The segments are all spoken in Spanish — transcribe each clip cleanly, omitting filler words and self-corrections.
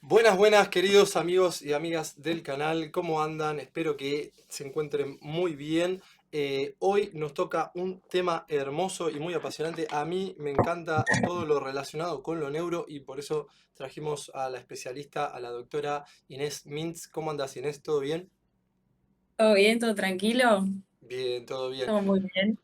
Buenas, buenas, queridos amigos y amigas del canal, ¿cómo andan? Espero que se encuentren muy bien. Hoy nos toca un tema hermoso y muy apasionante. A mí me encanta todo lo relacionado con lo neuro y por eso trajimos a la especialista, a la doctora Inés Mintz. ¿Cómo andas, Inés? ¿Todo bien? ¿Todo bien? ¿Todo tranquilo? Bien, todo bien. Todo muy bien.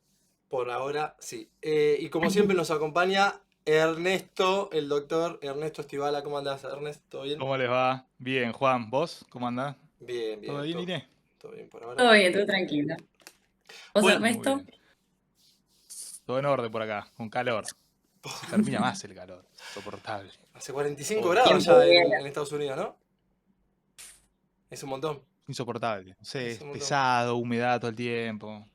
Por ahora, sí. Y como siempre nos acompaña Ernesto, el doctor Ernesto Estivala. ¿Cómo andás, Ernesto? ¿Todo bien? ¿Cómo les va? Bien, Juan, ¿vos? ¿Cómo andás? Bien, ¿Todo bien, bien, Irene? todo bien por ahora. Todo bien, todo tranquilo. ¿Vos, Bueno, Muy Ernesto? bien. Todo en orden por acá, con calor. No se termina más el calor. Insoportable. hace 45 Pobre. grados Tiempo ya de en guerra. Estados Unidos, ¿no? Es un montón, Insoportable. No sé, es es un montón. pesado, humedad todo el tiempo. No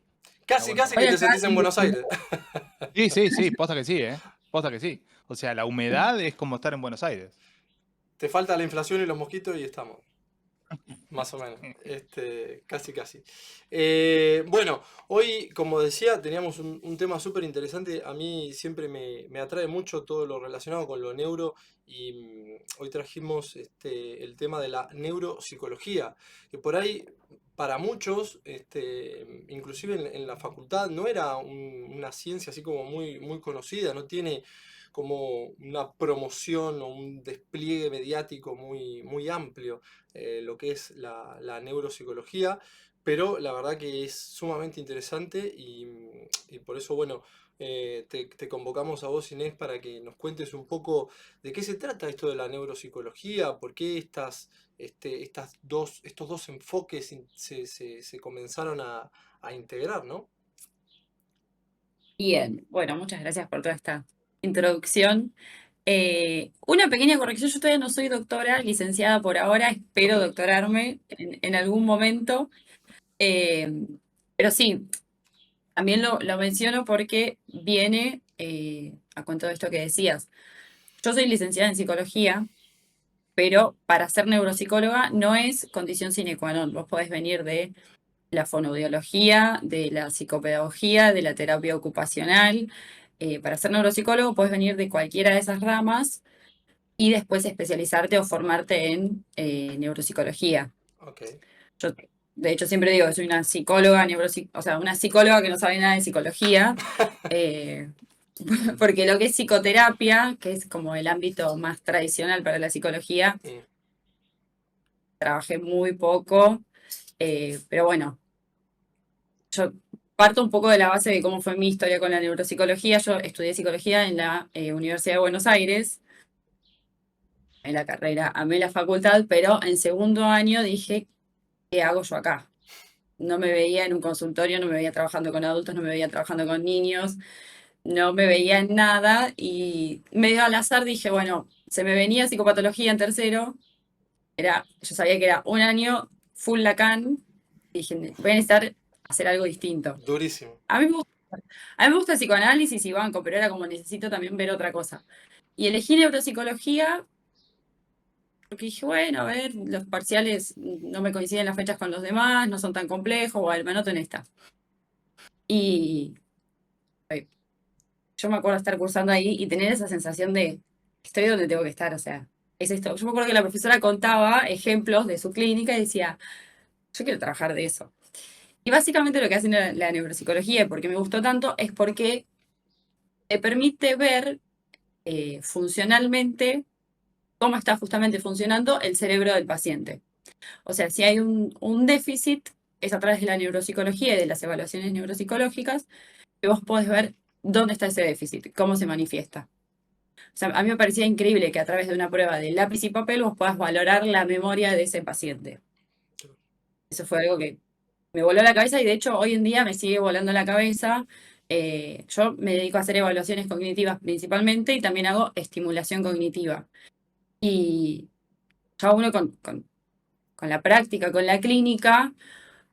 Casi, aguanto casi que Hoy te más. acá sentís en en Buenos Aires. Dusseldorf. Sí, sí, sí, posta que sí, ¿eh? Posta que sí. O sea, la humedad es como estar en Buenos Aires. Te falta la inflación y los mosquitos y estamos. Más o menos, casi casi. Bueno, hoy, como decía, teníamos un tema súper interesante. A mí siempre me atrae mucho todo lo relacionado con lo neuro y hoy trajimos el tema de la neuropsicología, que por ahí para muchos, inclusive en la facultad, no era una ciencia así como muy conocida, no tiene como una promoción o un despliegue mediático muy amplio lo que es la neuropsicología, pero la verdad que es sumamente interesante y por eso, bueno, te convocamos a vos, Inés, para que nos cuentes un poco de qué se trata esto de la neuropsicología, por qué estos dos enfoques se comenzaron a integrar, ¿no? Bien, bueno, muchas gracias por toda esta introducción. Una pequeña corrección, yo todavía no soy doctora, licenciada por ahora, Ok, espero doctorarme en algún momento. Eh, pero sí, también lo menciono porque viene a cuento de esto que decías. Yo soy licenciada en psicología, pero para ser neuropsicóloga no es condición sine qua non. Vos podés venir de la fonoaudiología, de la psicopedagogía, de la terapia ocupacional. Para ser neuropsicólogo puedes venir de cualquiera de esas ramas y después especializarte o formarte en neuropsicología. ok. Yo, de hecho, siempre digo que soy una psicóloga, o sea, una psicóloga que no sabe nada de psicología, eh, porque lo que es psicoterapia, que es como el ámbito más tradicional para la psicología, Mm, trabajé muy poco, pero bueno, yo parto un poco de la base de cómo fue mi historia con la neuropsicología. Yo estudié psicología en la Universidad de Buenos Aires, en la carrera, amé la facultad, pero en segundo año dije, ¿qué hago yo acá? No me veía en un consultorio, no me veía trabajando con adultos, no me veía trabajando con niños, no me veía en nada y medio al azar dije, bueno, se me venía psicopatología en tercero, yo sabía que era un año full Lacan, dije, voy a necesitar hacer algo distinto. durísimo. A mí me gusta, a mí me gusta el psicoanálisis y banco, pero era como necesito también ver otra cosa. Y elegí neuropsicología porque dije, bueno, a ver, los parciales no me coinciden las fechas con los demás, no son tan complejos, o me anoto en esta. Y yo me acuerdo estar cursando ahí y tener esa sensación de estoy donde tengo que estar, o sea, es esto. Yo me acuerdo que la profesora contaba ejemplos de su clínica y decía, yo quiero trabajar de eso. Y básicamente lo que hace la neuropsicología, y por qué me gustó tanto, es porque te permite ver funcionalmente cómo está justamente funcionando el cerebro del paciente. O sea, si hay un déficit, es a través de la neuropsicología y de las evaluaciones neuropsicológicas que vos podés ver dónde está ese déficit, cómo se manifiesta. O sea, a mí me parecía increíble que a través de una prueba de lápiz y papel vos puedas valorar la memoria de ese paciente. Eso fue algo que me voló la cabeza y de hecho hoy en día me sigue volando la cabeza. Yo me dedico a hacer evaluaciones cognitivas principalmente y también hago estimulación cognitiva. Y ya uno con la práctica, con la clínica,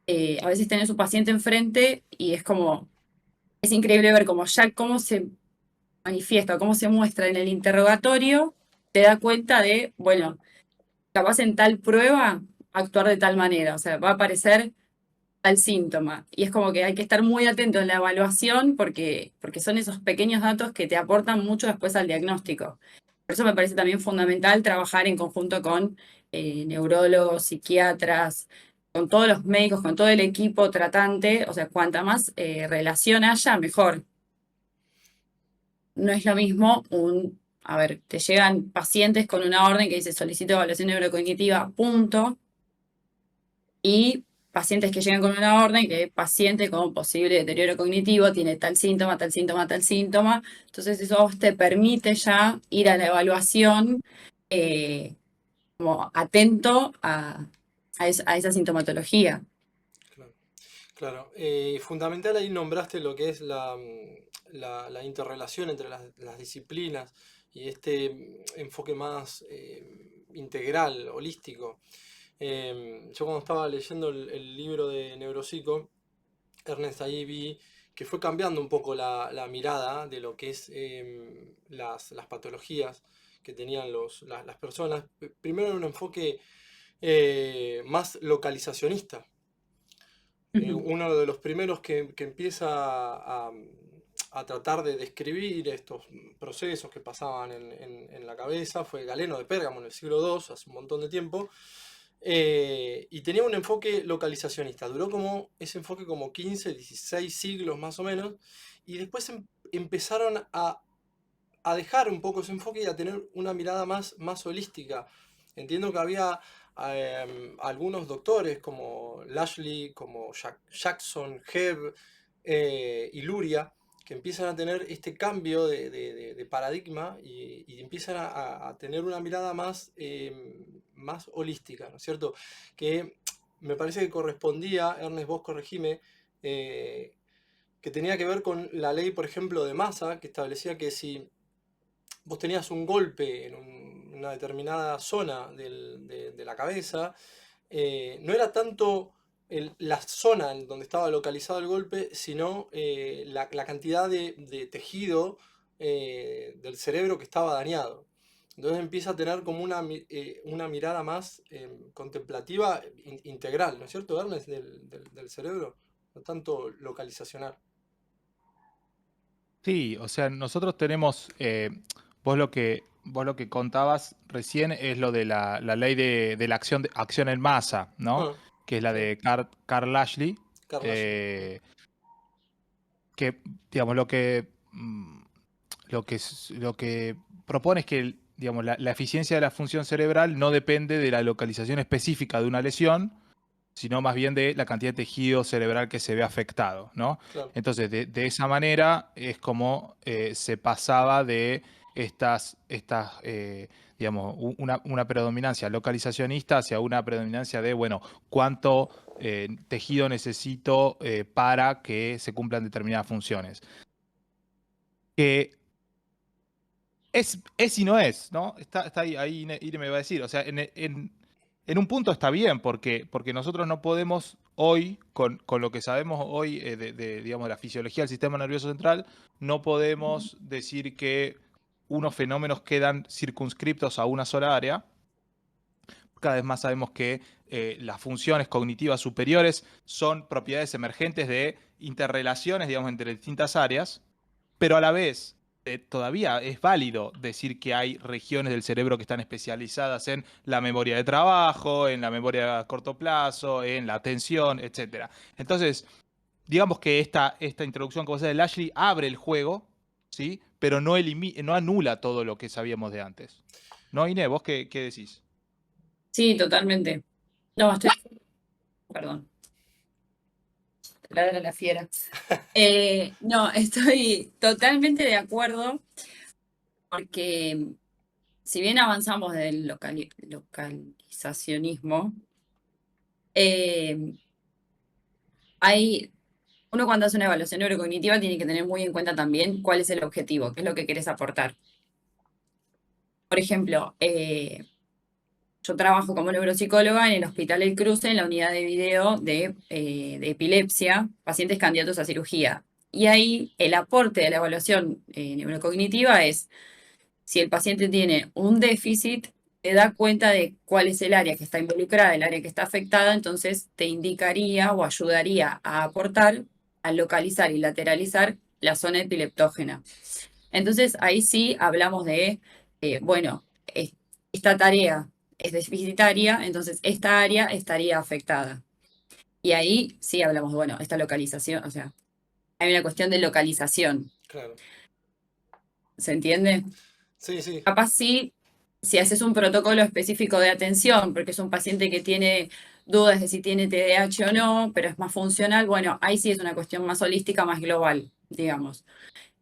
a veces tenés un paciente enfrente y es como, es increíble ver cómo ya cómo se manifiesta, cómo se muestra en el interrogatorio, te da cuenta de, bueno, capaz en tal prueba actuar de tal manera, o sea, va a aparecer tal síntoma. Y es como que hay que estar muy atento en la evaluación porque son esos pequeños datos que te aportan mucho después al diagnóstico. Por eso me parece también fundamental trabajar en conjunto con neurólogos, psiquiatras, con todos los médicos, con todo el equipo tratante. O sea, cuanta más relación haya, mejor. No es lo mismo a ver, te llegan pacientes con una orden que dice solicito evaluación neurocognitiva, punto, y pacientes que llegan con una orden que paciente con posible deterioro cognitivo tiene tal síntoma, tal síntoma, tal síntoma. Entonces eso te permite ya ir a la evaluación eh, como atento a esa sintomatología. Claro. Claro. Fundamental ahí nombraste lo que es la interrelación entre las disciplinas y este enfoque más integral, holístico. Yo cuando estaba leyendo el libro de Neuropsico, Ernest, ahí vi que fue cambiando un poco la mirada de lo que es las patologías que tenían las personas. Primero en un enfoque más localizacionista. Ujú. Uno de los primeros que empieza a tratar de describir estos procesos que pasaban en la cabeza fue Galeno de Pérgamo en el siglo II, hace un montón de tiempo, y tenía un enfoque localizacionista. Duró como ese enfoque como 15, 16 siglos más o menos, y después empezaron a dejar un poco ese enfoque y a tener una mirada más holística. Entiendo que había algunos doctores como Lashley, como Jackson, Hebb y Luria, que empiezan a tener este cambio de paradigma y empiezan a tener una mirada más holística, ¿no es cierto? Que me parece que correspondía, Ernest, vos corregime, que tenía que ver con la ley, por ejemplo, de masa, que establecía que si vos tenías un golpe en una determinada zona de la cabeza, no era tanto la zona en donde estaba localizado el golpe, sino la cantidad de tejido del cerebro que estaba dañado. Entonces empieza a tener como una mirada más contemplativa, integral, ¿no es cierto, Ernest? Del cerebro, no tanto localizacional. Sí, o sea, nosotros tenemos, vos lo que contabas recién es lo de la ley de la acción en masa, ¿no? Ah, Que es la sí, de Carl Lashley, Carl Ashley. eh, que, digamos, lo que propone es que, digamos, la eficiencia de la función cerebral no depende de la localización específica de una lesión, sino más bien de la cantidad de tejido cerebral que se ve afectado, ¿no? Claro. Entonces, de esa manera es como se pasaba de digamos, una predominancia localizacionista hacia una predominancia de, bueno, cuánto tejido necesito para que se cumplan determinadas funciones. Que es y no es, ¿no? Está ahí Ire me va a decir. O sea, en un punto está bien, porque nosotros no podemos hoy, con lo que sabemos hoy digamos, la fisiología del sistema nervioso central, no podemos decir que unos fenómenos quedan circunscriptos a una sola área. Cada vez más sabemos que las funciones cognitivas superiores son propiedades emergentes de interrelaciones, digamos, entre distintas áreas, pero a la vez todavía es válido decir que hay regiones del cerebro que están especializadas en la memoria de trabajo, en la memoria a corto plazo, en la atención, etcétera. Entonces, digamos que esta introducción que vos haces de Lashley abre el juego, ¿sí? Pero no anula todo lo que sabíamos de antes. ¿No, Inés? ¿Vos qué decís? Sí, totalmente. No, perdón, ladra la fiera. No, estoy totalmente de acuerdo porque si bien avanzamos del localizacionismo, eh, hay, uno cuando hace una evaluación neurocognitiva tiene que tener muy en cuenta también cuál es el objetivo, qué es lo que querés aportar. Por ejemplo, yo trabajo como neuropsicóloga en el Hospital El Cruce, en la unidad de video de epilepsia, pacientes candidatos a cirugía. Y ahí el aporte de la evaluación neurocognitiva es si el paciente tiene un déficit, te da cuenta de cuál es el área que está involucrada, el área que está afectada, entonces te indicaría o ayudaría a aportar, a localizar y lateralizar la zona epileptógena. Entonces ahí sí hablamos de bueno, esta tarea es deficitaria, entonces esta área estaría afectada. Y ahí sí hablamos, bueno, esta localización, o sea, hay una cuestión de localización, Claro. ¿se entiende? Sí, sí, Capaz sí, si haces un protocolo específico de atención, porque es un paciente que tiene dudas de si tiene TDAH o no, pero es más funcional, bueno, ahí sí es una cuestión más holística, más global, digamos.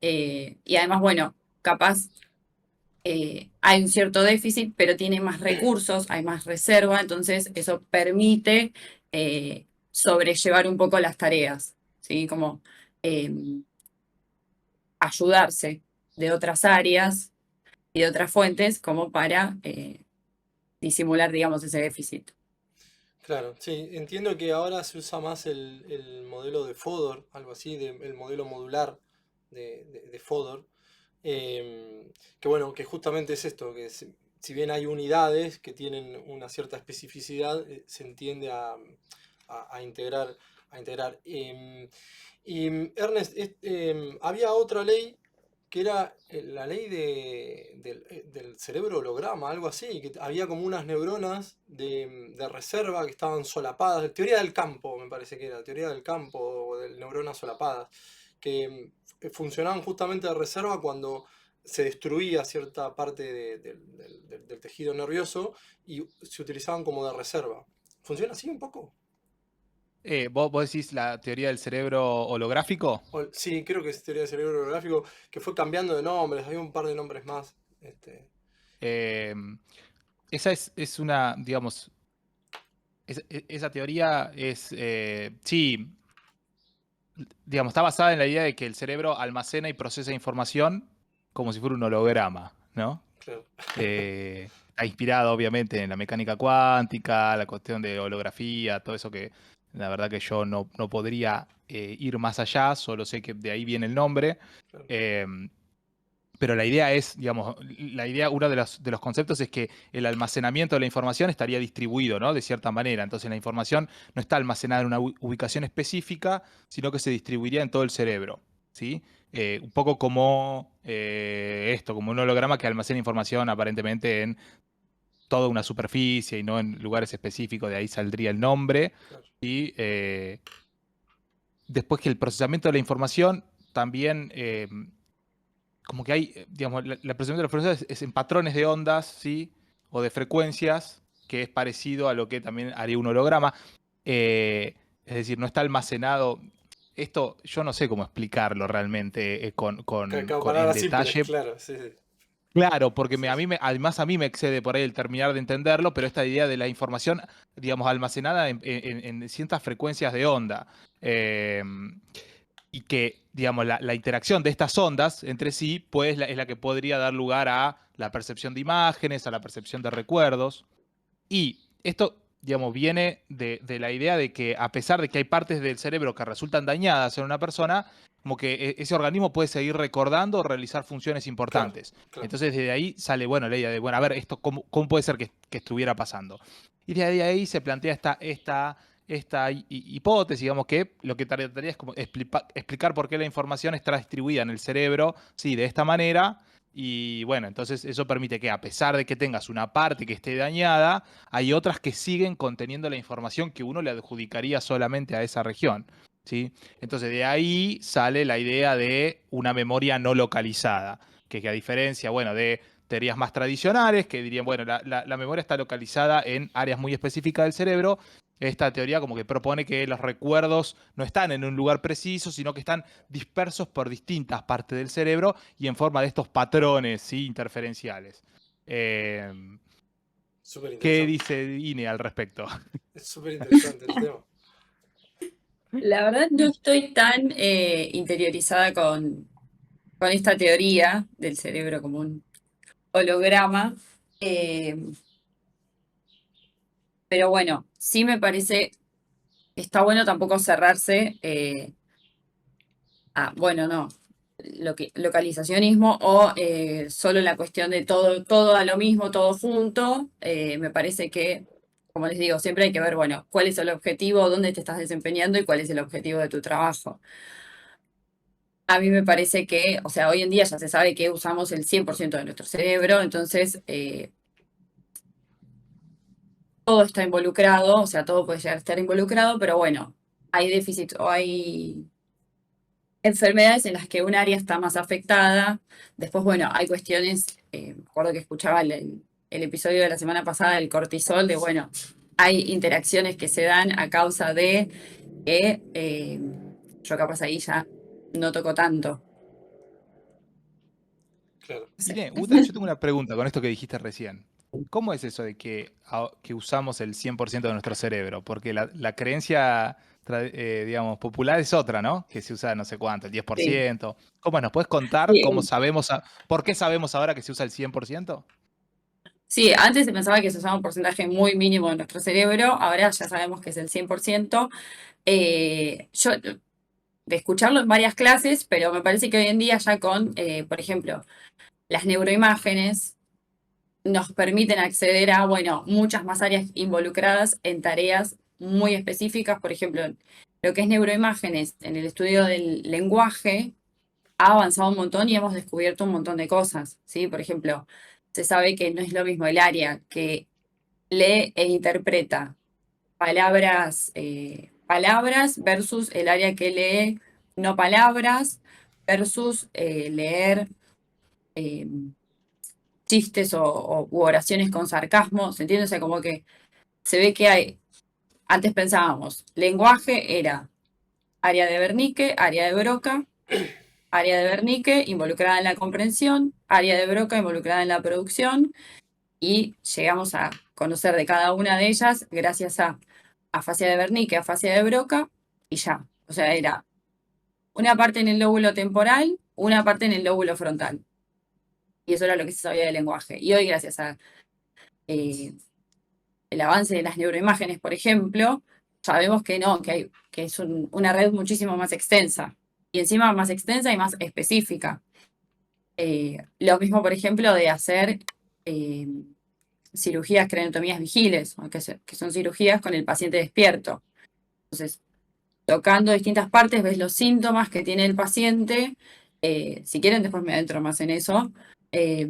Y además, bueno, capaz hay un cierto déficit, pero tiene más recursos, hay más reserva, entonces eso permite sobrellevar un poco las tareas, ¿sí? Como eh, ayudarse de otras áreas y de otras fuentes como para disimular, digamos, ese déficit. claro. Sí, entiendo que ahora se usa más el modelo de Fodor, algo así, el modelo modular de Fodor. Que bueno, que justamente es esto, que si bien hay unidades que tienen una cierta especificidad, se entiende a integrar. A integrar. Ernest, había otra ley que era la ley del cerebro holograma, algo así, que había como unas neuronas de reserva que estaban solapadas, teoría del campo me parece que era, teoría del campo o de neuronas solapadas, que funcionaban justamente de reserva cuando se destruía cierta parte del tejido nervioso y se utilizaban como de reserva. ¿Funciona así un poco? ¿Vos decís la teoría del cerebro holográfico? Sí, creo que es teoría del cerebro holográfico, que fue cambiando de nombres, hay un par de nombres más. Em, Esa es una, digamos, esa teoría es, sí, digamos, está basada en la idea de que el cerebro almacena y procesa información como si fuera un holograma, ¿no? Claro, Está inspirado obviamente en la mecánica cuántica, la cuestión de holografía, todo eso que la verdad que yo no podría ir más allá, solo sé que de ahí viene el nombre. claro, Em, Pero la idea es, digamos, la idea, uno de los conceptos es que el almacenamiento de la información estaría distribuido, ¿no? De cierta manera. Entonces la información no está almacenada en una ubicación específica, sino que se distribuiría en todo el cerebro, ¿sí? Un poco como esto, como un holograma que almacena información aparentemente en toda una superficie y no en lugares específicos, de ahí saldría el nombre. claro. Y después que el procesamiento de la información también como que hay, digamos, la percepción de la frecuencia es en patrones de ondas, ¿sí? O de frecuencias, que es parecido a lo que también haría un holograma. Es decir, no está almacenado. Esto yo no sé cómo explicarlo realmente Como en palabras simples, detalle. claro, sí, sí. Claro, porque Sí, sí. además a mí me excede por ahí el terminar de entenderlo, pero esta idea de la información, digamos, almacenada en ciertas frecuencias de onda. Eh, y que, digamos, la interacción de estas ondas entre sí, pues es la que podría dar lugar a la percepción de imágenes, a la percepción de recuerdos. Y esto, digamos, viene de la idea de que a pesar de que hay partes del cerebro que resultan dañadas en una persona, como que ese organismo puede seguir recordando o realizar funciones Claro, importantes. claro. Entonces, desde ahí sale, bueno, la idea de, bueno, a ver, esto cómo puede ser que estuviera pasando. Y desde ahí se plantea esta hipótesis, digamos, que lo que trataría es como explicar por qué la información está distribuida en el cerebro, sí, de esta manera. Y bueno, entonces eso permite que a pesar de que tengas una parte que esté dañada, hay otras que siguen conteniendo la información que uno le adjudicaría solamente a esa región, ¿sí? Entonces de ahí sale la idea de una memoria no localizada, que a diferencia, bueno, de teorías más tradicionales que dirían, bueno, la memoria está localizada en áreas muy específicas del cerebro. Esta teoría como que propone que los recuerdos no están en un lugar preciso, sino que están dispersos por distintas partes del cerebro y en forma de estos patrones, ¿sí? Interferenciales. Eh, Súper ¿Qué interesante. dice Ine al respecto? Es súper interesante el tema. La verdad no estoy tan interiorizada con esta teoría del cerebro como un holograma, eh, pero bueno, sí me parece, está bueno tampoco cerrarse bueno, no, localizacionismo o solo la cuestión de todo a lo mismo, todo junto, me parece que, como les digo, siempre hay que ver, bueno, cuál es el objetivo, dónde te estás desempeñando y cuál es el objetivo de tu trabajo. A mí me parece que, o sea, hoy en día ya se sabe que usamos el 100% de nuestro cerebro, entonces todo está involucrado, o sea, todo puede llegar a estar involucrado, pero bueno, hay déficit o hay enfermedades en las que un área está más afectada. Después, bueno, hay cuestiones, me acuerdo que escuchaba el episodio de la semana pasada del cortisol, de bueno, hay interacciones que se dan a causa de que yo capaz ahí ya no toco tanto. Claro. No sé. Irene, Uta, yo tengo una pregunta con esto que dijiste recién. ¿Cómo es eso de que usamos el 100% de nuestro cerebro? Porque la creencia, digamos, popular es otra, ¿no? Que se usa no sé cuánto, el Sí. 10%. ¿Cómo es? ¿Nos puedes contar cómo Sí, sabemos, por qué sabemos ahora que se usa el 100%? sí, antes se pensaba que se usaba un porcentaje muy mínimo de nuestro cerebro, ahora ya sabemos que es el 100%. Yo de escucharlo en varias clases, pero me parece que hoy en día ya con, por ejemplo, las neuroimágenes nos permiten acceder a, bueno, muchas más áreas involucradas en tareas muy específicas. Por ejemplo, lo que es neuroimágenes en el estudio del lenguaje ha avanzado un montón y hemos descubierto un montón de cosas, ¿sí? Por ejemplo, se sabe que no es lo mismo el área que lee e interpreta palabras versus el área que lee no palabras versus leer eh, chistes u oraciones con sarcasmo, ¿se entiende? O sea, como que se ve que hay, antes pensábamos, lenguaje era área de Wernicke, área de Broca, área de Wernicke involucrada en la comprensión, área de Broca involucrada en la producción, y llegamos a conocer de cada una de ellas gracias a afasia de Wernicke, afasia de Broca, y ya. O sea, era una parte en el lóbulo temporal, una parte en el lóbulo frontal. Y eso era lo que se sabía del lenguaje. Y hoy, gracias a eh, el avance de las neuroimágenes, por ejemplo, sabemos que no, que es una red muchísimo más extensa. Y encima más extensa y más específica. Lo mismo, por ejemplo, de hacer eh, cirugías craniotomías vigiles, que son cirugías con el paciente despierto. Entonces, tocando distintas partes, ves los síntomas que tiene el paciente. Si quieren, después me adentro más en eso. Eh,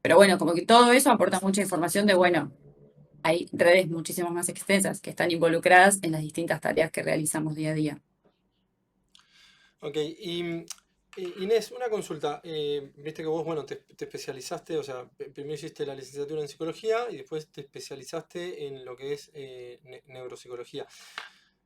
pero bueno, como que todo eso aporta mucha información de, bueno, hay redes muchísimo más extensas que están involucradas en las distintas tareas que realizamos día a día. Ok, y Inés, una consulta. Viste que vos, bueno, te especializaste, o sea, primero hiciste la licenciatura en psicología y después te especializaste en lo que es neuropsicología.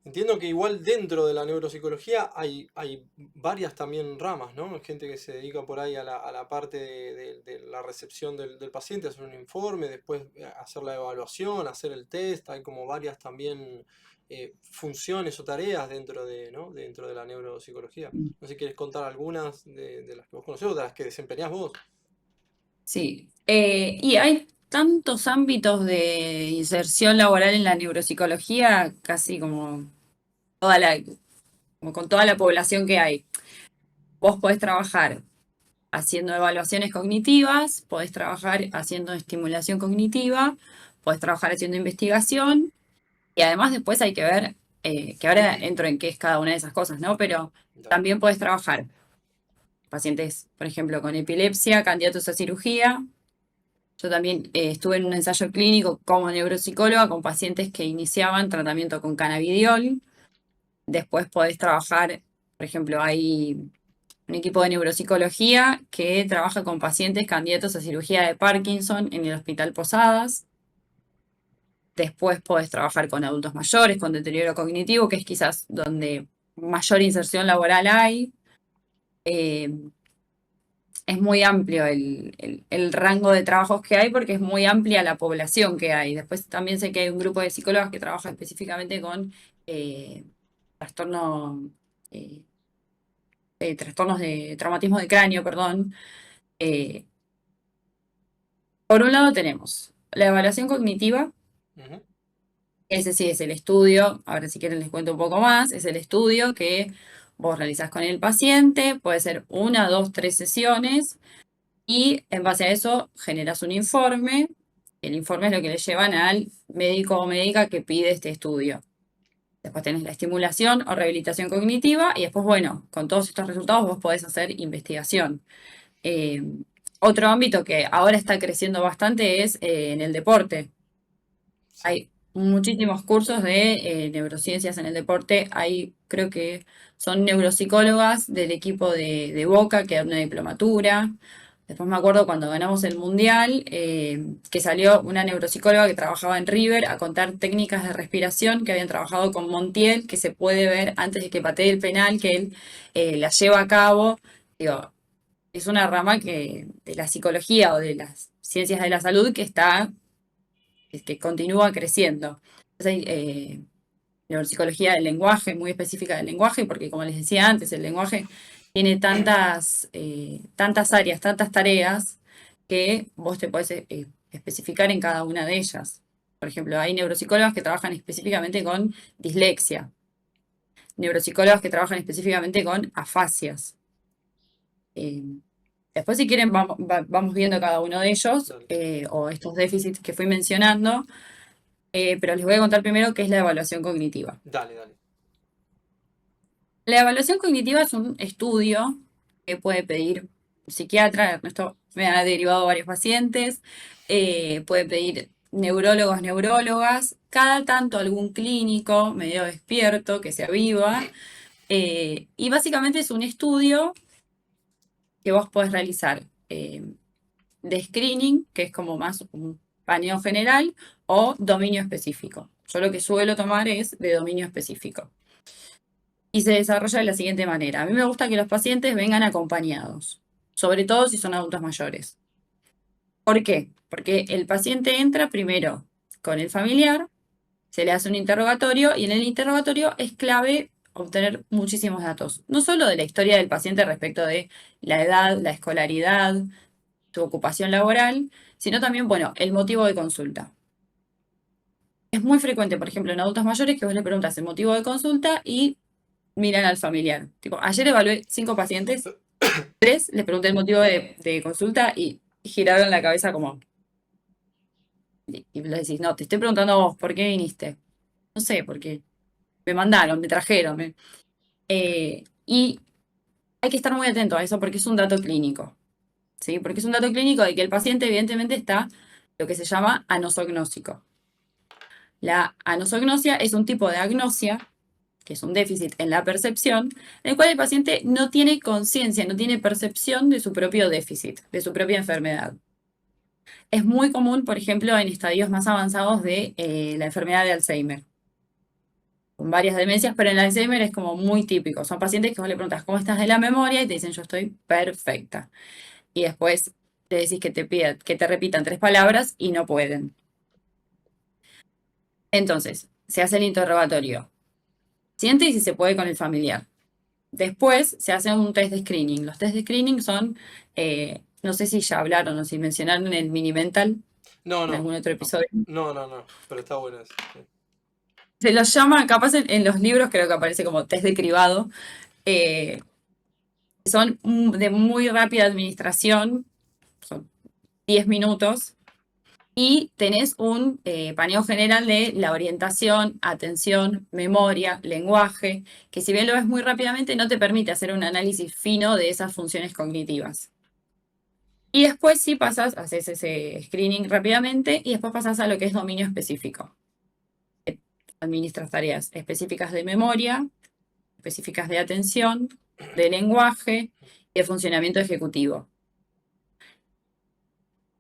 Entiendo que igual dentro de la neuropsicología hay varias también ramas, ¿no? Hay gente que se dedica por ahí a la parte de la recepción del paciente, hacer un informe, después hacer la evaluación, hacer el test, hay como varias también funciones o tareas dentro de, ¿no? Dentro de la neuropsicología. No sé si quieres contar algunas de las que vos conocés o de las que desempeñás vos. Sí, y hay tantos ámbitos de inserción laboral en la neuropsicología, casi como toda la, como con toda la población que hay. Vos podés trabajar haciendo evaluaciones cognitivas, podés trabajar haciendo estimulación cognitiva, podés trabajar haciendo investigación, y además después hay que ver, que ahora entro en qué es cada una de esas cosas, ¿no? Pero Dale. también podés trabajar pacientes, por ejemplo, con epilepsia, candidatos a cirugía. Yo también estuve en un ensayo clínico como neuropsicóloga con pacientes que iniciaban tratamiento con cannabidiol. Después podés trabajar, por ejemplo, hay un equipo de neuropsicología que trabaja con pacientes candidatos a cirugía de Parkinson en el Hospital Posadas. Después podés trabajar con adultos mayores, con deterioro cognitivo, que es quizás donde mayor inserción laboral hay. Eh, es muy amplio el rango de trabajos que hay porque es muy amplia la población que hay. Después también sé que hay un grupo de psicólogas que trabaja específicamente con eh, trastorno, eh, trastornos de traumatismo de cráneo, perdón. Eh, por un lado tenemos la evaluación cognitiva, Ujú. ese sí es el estudio, ahora si quieren les cuento un poco más, es el estudio que vos realizás con el paciente, puede ser una, dos, tres sesiones, y en base a eso generas un informe. El informe es lo que le llevan al médico o médica que pide este estudio. Después tenés la estimulación o rehabilitación cognitiva y después, bueno, con todos estos resultados vos podés hacer investigación. Otro ámbito que ahora está creciendo bastante es en el deporte. Sí. Hay muchísimos cursos de neurociencias en el deporte. Hay, creo que son neuropsicólogas del equipo de Boca que dan una diplomatura. Después me acuerdo cuando ganamos el Mundial, que salió una neuropsicóloga que trabajaba en River a contar técnicas de respiración que habían trabajado con Montiel, que se puede ver antes de que patee el penal, que él las lleva a cabo. Digo, es una rama de la psicología o de las ciencias de la salud que continúa creciendo. Entonces, hay neuropsicología del lenguaje, muy específica del lenguaje, porque como les decía antes, el lenguaje tiene tantas áreas, tantas tareas, que vos te podés especificar en cada una de ellas. Por ejemplo, hay neuropsicólogas que trabajan específicamente con dislexia, neuropsicólogas que trabajan específicamente con afasias. Después, si quieren, vamos viendo cada uno de ellos, Dale. o estos déficits que fui mencionando, pero les voy a contar primero qué es la evaluación cognitiva. Dale. La evaluación cognitiva es un estudio que puede pedir un psiquiatra. Ernesto me ha derivado varios pacientes, puede pedir neurólogos, neurólogas, cada tanto algún clínico medio despierto que se aviva, y básicamente es un estudio que vos podés realizar de screening, que es como más un paneo general, o dominio específico. Yo lo que suelo tomar es de dominio específico. Y se desarrolla de la siguiente manera. A mí me gusta que los pacientes vengan acompañados, sobre todo si son adultos mayores. ¿Por qué? Porque el paciente entra primero con el familiar, se le hace un interrogatorio y en el interrogatorio es clave obtener muchísimos datos, no solo de la historia del paciente respecto de la edad, la escolaridad, su ocupación laboral, sino también, bueno, el motivo de consulta. Es muy frecuente, por ejemplo, en adultos mayores que vos le preguntas el motivo de consulta y miran al familiar. Tipo, ayer evalué 5 pacientes, 3 les pregunté el motivo de consulta y giraron la cabeza como... Y le decís, no, te estoy preguntando a vos, ¿por qué viniste? No sé, porque me mandaron, me trajeron. Y hay que estar muy atento a eso porque es un dato clínico. ¿Sí? Porque es un dato clínico de que el paciente evidentemente está lo que se llama anosognósico. La anosognosia es un tipo de agnosia, que es un déficit en la percepción, en el cual el paciente no tiene conciencia, no tiene percepción de su propio déficit, de su propia enfermedad. Es muy común, por ejemplo, en estadios más avanzados de la enfermedad de Alzheimer, con varias demencias, pero en el Alzheimer es como muy típico. Son pacientes que vos le preguntas, ¿cómo estás de la memoria? Y te dicen, yo estoy perfecta. Y después te decís que te repitan 3 palabras y no pueden. Entonces, se hace el interrogatorio. Siente y si se puede con el familiar. Después se hace un test de screening. Los test de screening son, no sé si ya hablaron o si mencionaron el mini mental No, en no. algún otro episodio. No. Pero está bueno eso. Sí. Se los llama, capaz en los libros creo que aparece como test de cribado. eh, Son de muy rápida administración, son 10 minutos. Y tenés un paneo general de la orientación, atención, memoria, lenguaje, que si bien lo ves muy rápidamente, no te permite hacer un análisis fino de esas funciones cognitivas. Y después sí haces ese screening rápidamente y después pasas a lo que es dominio específico. Administras tareas específicas de memoria, específicas de atención, de lenguaje y de funcionamiento ejecutivo.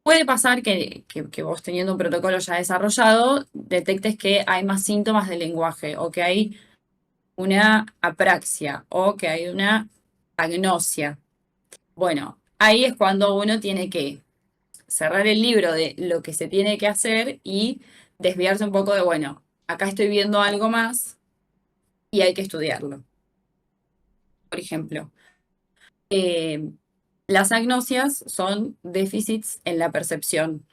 Puede pasar que vos teniendo un protocolo ya desarrollado, detectes que hay más síntomas del lenguaje o que hay una apraxia o que hay una agnosia. Bueno, ahí es cuando uno tiene que cerrar el libro de lo que se tiene que hacer y desviarse un poco de, bueno, acá estoy viendo algo más y hay que estudiarlo. Por ejemplo, eh, las agnosias son déficits en la percepción.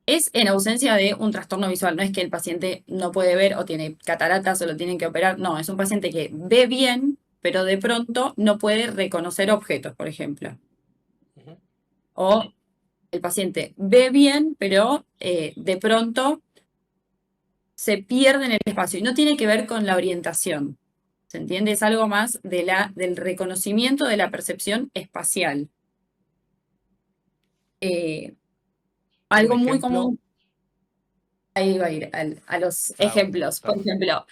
Es en ausencia de un trastorno visual, no es que el paciente no puede ver o tiene cataratas o lo tienen que operar, no, es un paciente que ve bien, pero de pronto no puede reconocer objetos, por ejemplo. Ujú. O el paciente ve bien, pero de pronto se pierde en el espacio y no tiene que ver con la orientación. ¿Se entiende? Es algo más del reconocimiento de la percepción espacial. ¿Un Algo muy ejemplo? común, ahí va a ir a los Bueno, ejemplos. Por perfecto. ejemplo,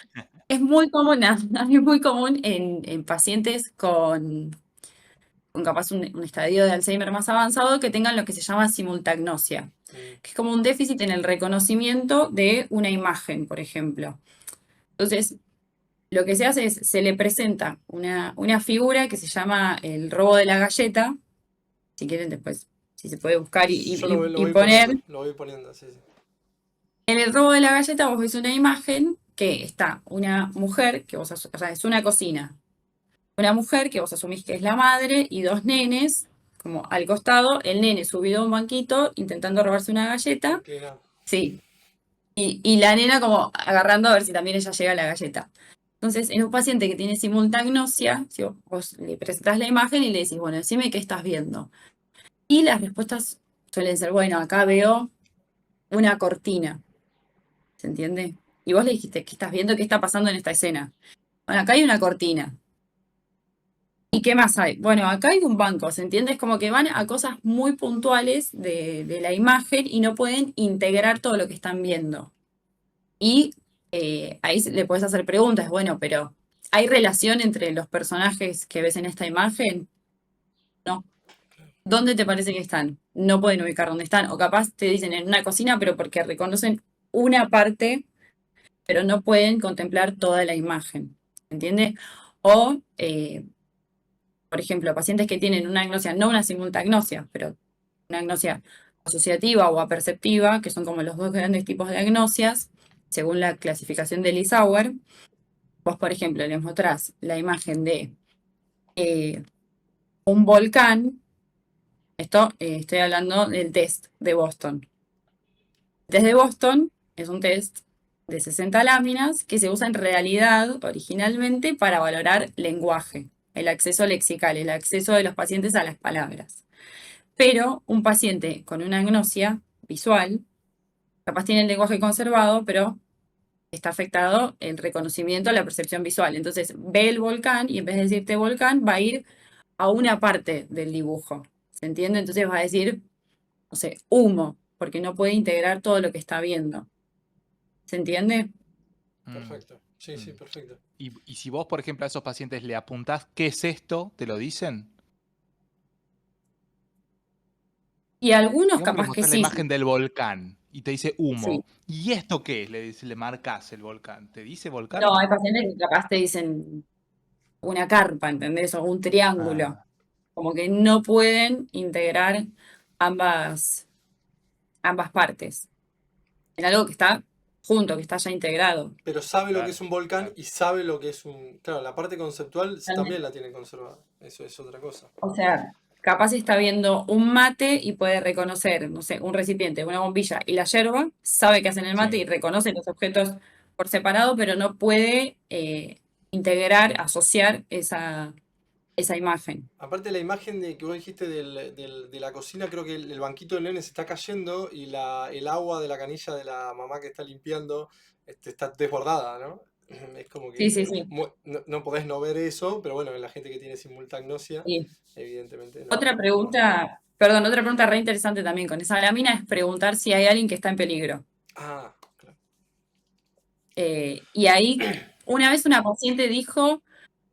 es muy común, es muy común en pacientes con capaz un estadio de Alzheimer más avanzado que tengan lo que se llama simultagnosia, que es como un déficit en el reconocimiento de una imagen, por ejemplo. Entonces, lo que se hace es, se le presenta una figura que se llama el robo de la galleta. Si quieren después, si se puede buscar Yo lo y voy poner. poniendo, lo voy poniendo, sí, sí. En el robo de la galleta vos ves una imagen que está una mujer, que o sea, es una cocina. Una mujer que vos asumís que es la madre y dos nenes, como al costado, el nene subido a un banquito intentando robarse una galleta. Inclinado. Sí. Y la nena como agarrando a ver si también ella llega a la galleta. Entonces, en un paciente que tiene simultagnosia, si vos le presentás la imagen y le decís, bueno, decime qué estás viendo. Y las respuestas suelen ser, bueno, acá veo una cortina. ¿Se entiende? Y vos le dijiste, ¿qué estás viendo? ¿Qué está pasando en esta escena? Bueno, acá hay una cortina. ¿Y qué más hay? Bueno, acá hay un banco, ¿se entiende? Es como que van a cosas muy puntuales de la imagen y no pueden integrar todo lo que están viendo. Y ahí le puedes hacer preguntas, bueno, pero ¿hay relación entre los personajes que ves en esta imagen? No. ¿Dónde te parece que están? No pueden ubicar dónde están. O capaz te dicen en una cocina, pero porque reconocen una parte, pero no pueden contemplar toda la imagen. ¿Entiendes? O, por ejemplo, pacientes que tienen una agnosia, no una simultagnosia, pero una agnosia asociativa o aperceptiva, que son como los dos grandes tipos de agnosias, según la clasificación de Lissauer. Vos, por ejemplo, les mostrás la imagen de un volcán. Esto estoy hablando del test de Boston. El test de Boston es un test de 60 láminas que se usa en realidad originalmente para valorar lenguaje, el acceso lexical, el acceso de los pacientes a las palabras. Pero un paciente con una agnosia visual, capaz tiene el lenguaje conservado, pero está afectado el reconocimiento, la percepción visual. Entonces ve el volcán y en vez de decirte volcán, va a ir a una parte del dibujo. ¿Se entiende? Entonces va a decir, no sé, humo, porque no puede integrar todo lo que está viendo. ¿Se entiende? Perfecto. Sí, sí, Mm. perfecto. Y si vos, por ejemplo, a esos pacientes le apuntás, ¿qué es esto? ¿Te lo dicen? Y algunos Digamos que le capaz que mostrás la sí, imagen del volcán y te dice sí. humo. ¿Y esto qué es? Le marcás el volcán. ¿Te dice volcán o No, hay no? pacientes que capaz te dicen una carpa, ¿entendés? O un triángulo. Ah, Como que no pueden integrar ambas, ambas partes en algo que está junto, que está ya integrado. Pero sabe lo que claro, es un volcán claro. y sabe lo que es un... Claro, la parte conceptual también Totalmente. la tiene conservada. Eso es otra cosa. O sea, capaz está viendo un mate y puede reconocer, no sé, un recipiente, una bombilla y la yerba, sabe que hacen el mate y Sí. reconoce los objetos por separado, pero no puede integrar, asociar esa imagen. Aparte la imagen de que vos dijiste de la cocina, creo que el banquito del nene se está cayendo y el agua de la canilla de la mamá que está limpiando está desbordada, ¿no? Es como Sí, que sí, sí. no podés no ver eso, pero bueno, la gente que tiene simultagnosia, Y evidentemente no. otra pregunta, perdón, otra pregunta re interesante también con esa lámina es preguntar si hay alguien que está en peligro. Ah, claro. Y ahí, una vez una paciente dijo,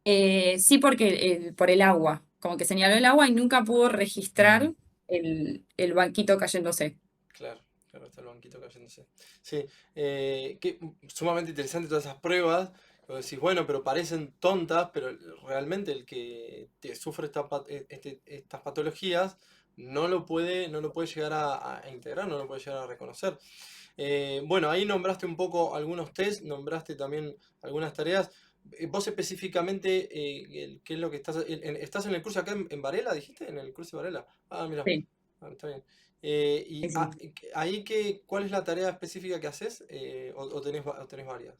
sí, porque por el agua, como que señaló el agua y nunca pudo Mm. registrar el banquito cayéndose. Claro, claro, está el banquito cayéndose. Sí, sumamente interesante todas esas pruebas. Vos decís, bueno, pero parecen tontas, pero realmente el que sufre estas patologías no lo puede llegar a integrar, no lo puede llegar a reconocer. Bueno, ahí nombraste un poco algunos test, nombraste también algunas tareas. Vos específicamente, ¿qué es lo que estás en el curso acá en Varela, dijiste? ¿En el curso de Varela? Ah, mira, Sí, está bien. sí, sí. Ahí ¿cuál es la tarea específica que haces? ¿O tenés varias?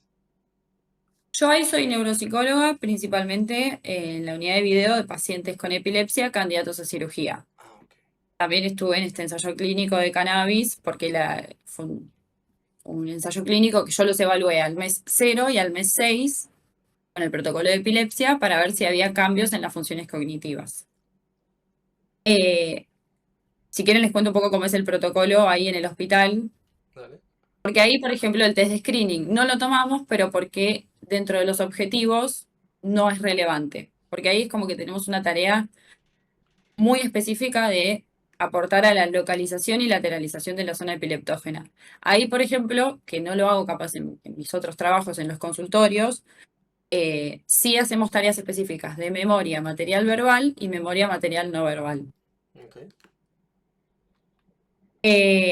Yo ahí soy neuropsicóloga, principalmente en la unidad de video de pacientes con epilepsia candidatos a cirugía. Ah, ok. También estuve en este ensayo clínico de cannabis porque un ensayo clínico que yo los evalué al mes 0 y al mes 6 con el protocolo de epilepsia para ver si había cambios en las funciones cognitivas. Si quieren les cuento un poco cómo es el protocolo ahí en el hospital. Dale. Porque ahí, por ejemplo, el test de screening no lo tomamos, pero porque dentro de los objetivos no es relevante. Porque ahí es como que tenemos una tarea muy específica de aportar a la localización y lateralización de la zona epileptógena. Ahí, por ejemplo, que no lo hago capaz en mis otros trabajos, en los consultorios, sí hacemos tareas específicas de memoria material verbal y memoria material no verbal. Ok.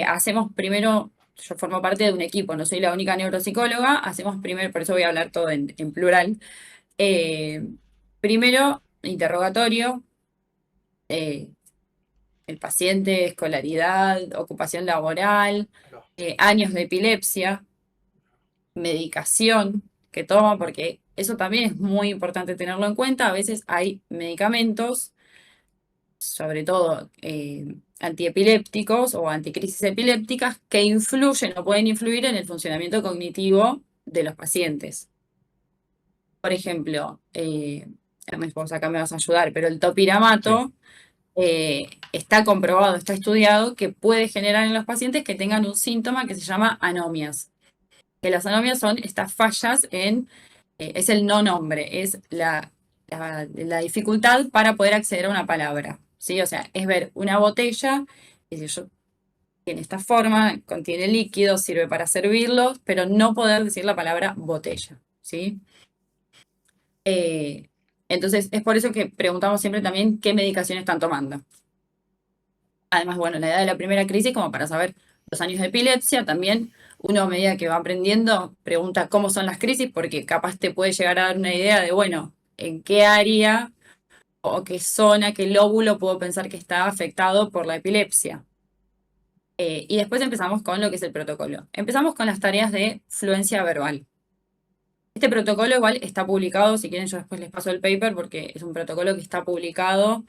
Hacemos primero, yo formo parte de un equipo, no soy la única neuropsicóloga, hacemos primero, por eso voy a hablar todo en plural. Primero, interrogatorio, eh, el paciente, escolaridad, ocupación laboral, Ahí va. años de epilepsia, medicación que toma, porque eso también es muy importante tenerlo en cuenta. A veces hay medicamentos, sobre todo antiepilépticos o anticrisis epilépticas, que influyen o pueden influir en el funcionamiento cognitivo de los pacientes. Por ejemplo, vos acá me vas a ayudar, pero el topiramato está comprobado, está estudiado que puede generar en los pacientes que tengan un síntoma que se llama anomias. Que las anomias son estas fallas es el no nombre, es la dificultad para poder acceder a una palabra, ¿sí? O sea, es ver una botella y decir, yo, tiene esta forma, contiene líquido, sirve para servirlo, pero no poder decir la palabra botella, ¿sí? Entonces, es por eso que preguntamos siempre también qué medicación están tomando. Además, bueno, la edad de la primera crisis, como para saber los años de epilepsia, también uno a medida que va aprendiendo pregunta cómo son las crisis, porque capaz te puede llegar a dar una idea de, bueno, en qué área o qué zona, qué lóbulo puedo pensar que está afectado por la epilepsia. Y después empezamos con lo que es el protocolo. Empezamos con las tareas de fluencia verbal. Este protocolo igual está publicado, si quieren yo después les paso el paper, porque es un protocolo que está publicado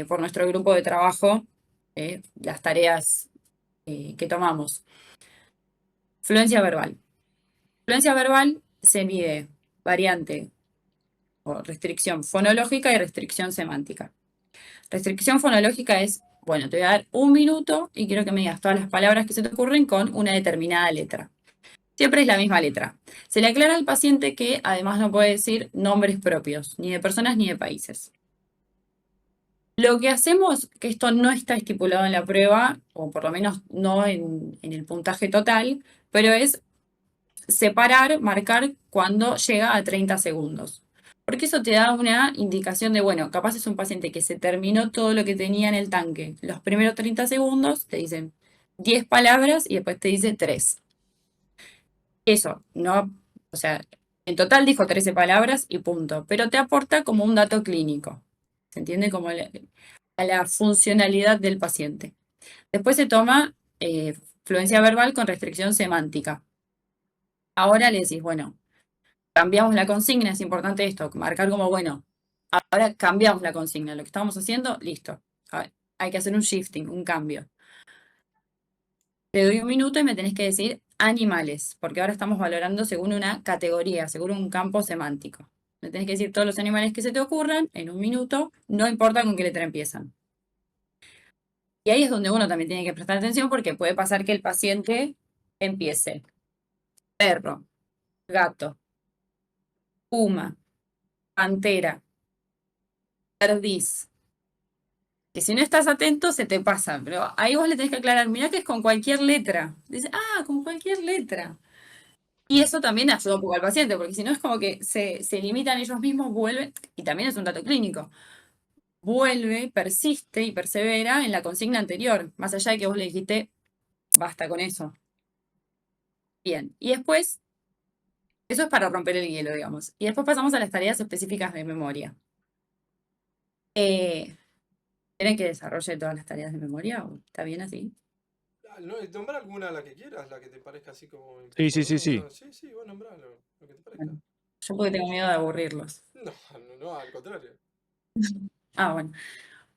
por nuestro grupo de trabajo, las tareas que tomamos. Fluencia verbal. Fluencia verbal se mide variante o restricción fonológica y restricción semántica. Restricción fonológica es, bueno, te voy a dar un minuto y quiero que me digas todas las palabras que se te ocurren con una determinada letra. Siempre es la misma letra. Se le aclara al paciente que además no puede decir nombres propios, ni de personas ni de países. Lo que hacemos, que esto no está estipulado en la prueba, o por lo menos no en el puntaje total, pero es separar, marcar cuando llega a 30 segundos. Porque eso te da una indicación de, bueno, capaz es un paciente que se terminó todo lo que tenía en el tanque. Los primeros 30 segundos te dicen 10 palabras y después te dice 3. Eso, no, o sea, en total dijo 13 palabras y punto, pero te aporta como un dato clínico. ¿Se entiende? Como a la funcionalidad del paciente. Después se toma fluencia verbal con restricción semántica. Ahora le decís, bueno, cambiamos la consigna, es importante esto, marcar como, bueno, ahora cambiamos la consigna, lo que estábamos haciendo, listo. A ver, hay que hacer un shifting, un cambio. Te doy un minuto y me tenés que decir animales, porque ahora estamos valorando según una categoría, según un campo semántico. Me tenés que decir todos los animales que se te ocurran en un minuto, no importa con qué letra empiezan. Y ahí es donde uno también tiene que prestar atención porque puede pasar que el paciente empiece perro, gato, puma, pantera, perdiz. Que si no estás atento se te pasa, pero ahí vos le tenés que aclarar, mirá que es con cualquier letra. Dice, con cualquier letra. Y eso también ayuda un poco al paciente, porque si no es como que se limitan ellos mismos, vuelven, y también es un dato clínico, vuelve, persiste y persevera en la consigna anterior, más allá de que vos le dijiste, basta con eso. Bien, y después, eso es para romper el hielo, digamos. Y después pasamos a las tareas específicas de memoria. ¿Quieren que desarrolle todas las tareas de memoria o está bien así? No, nombra alguna la que quieras, la que te parezca así como Sí, sí, sí, importante. sí. Sí, vos nombrá lo que te parezca. Bueno, yo porque tengo miedo de aburrirlos. No, al contrario. Bueno.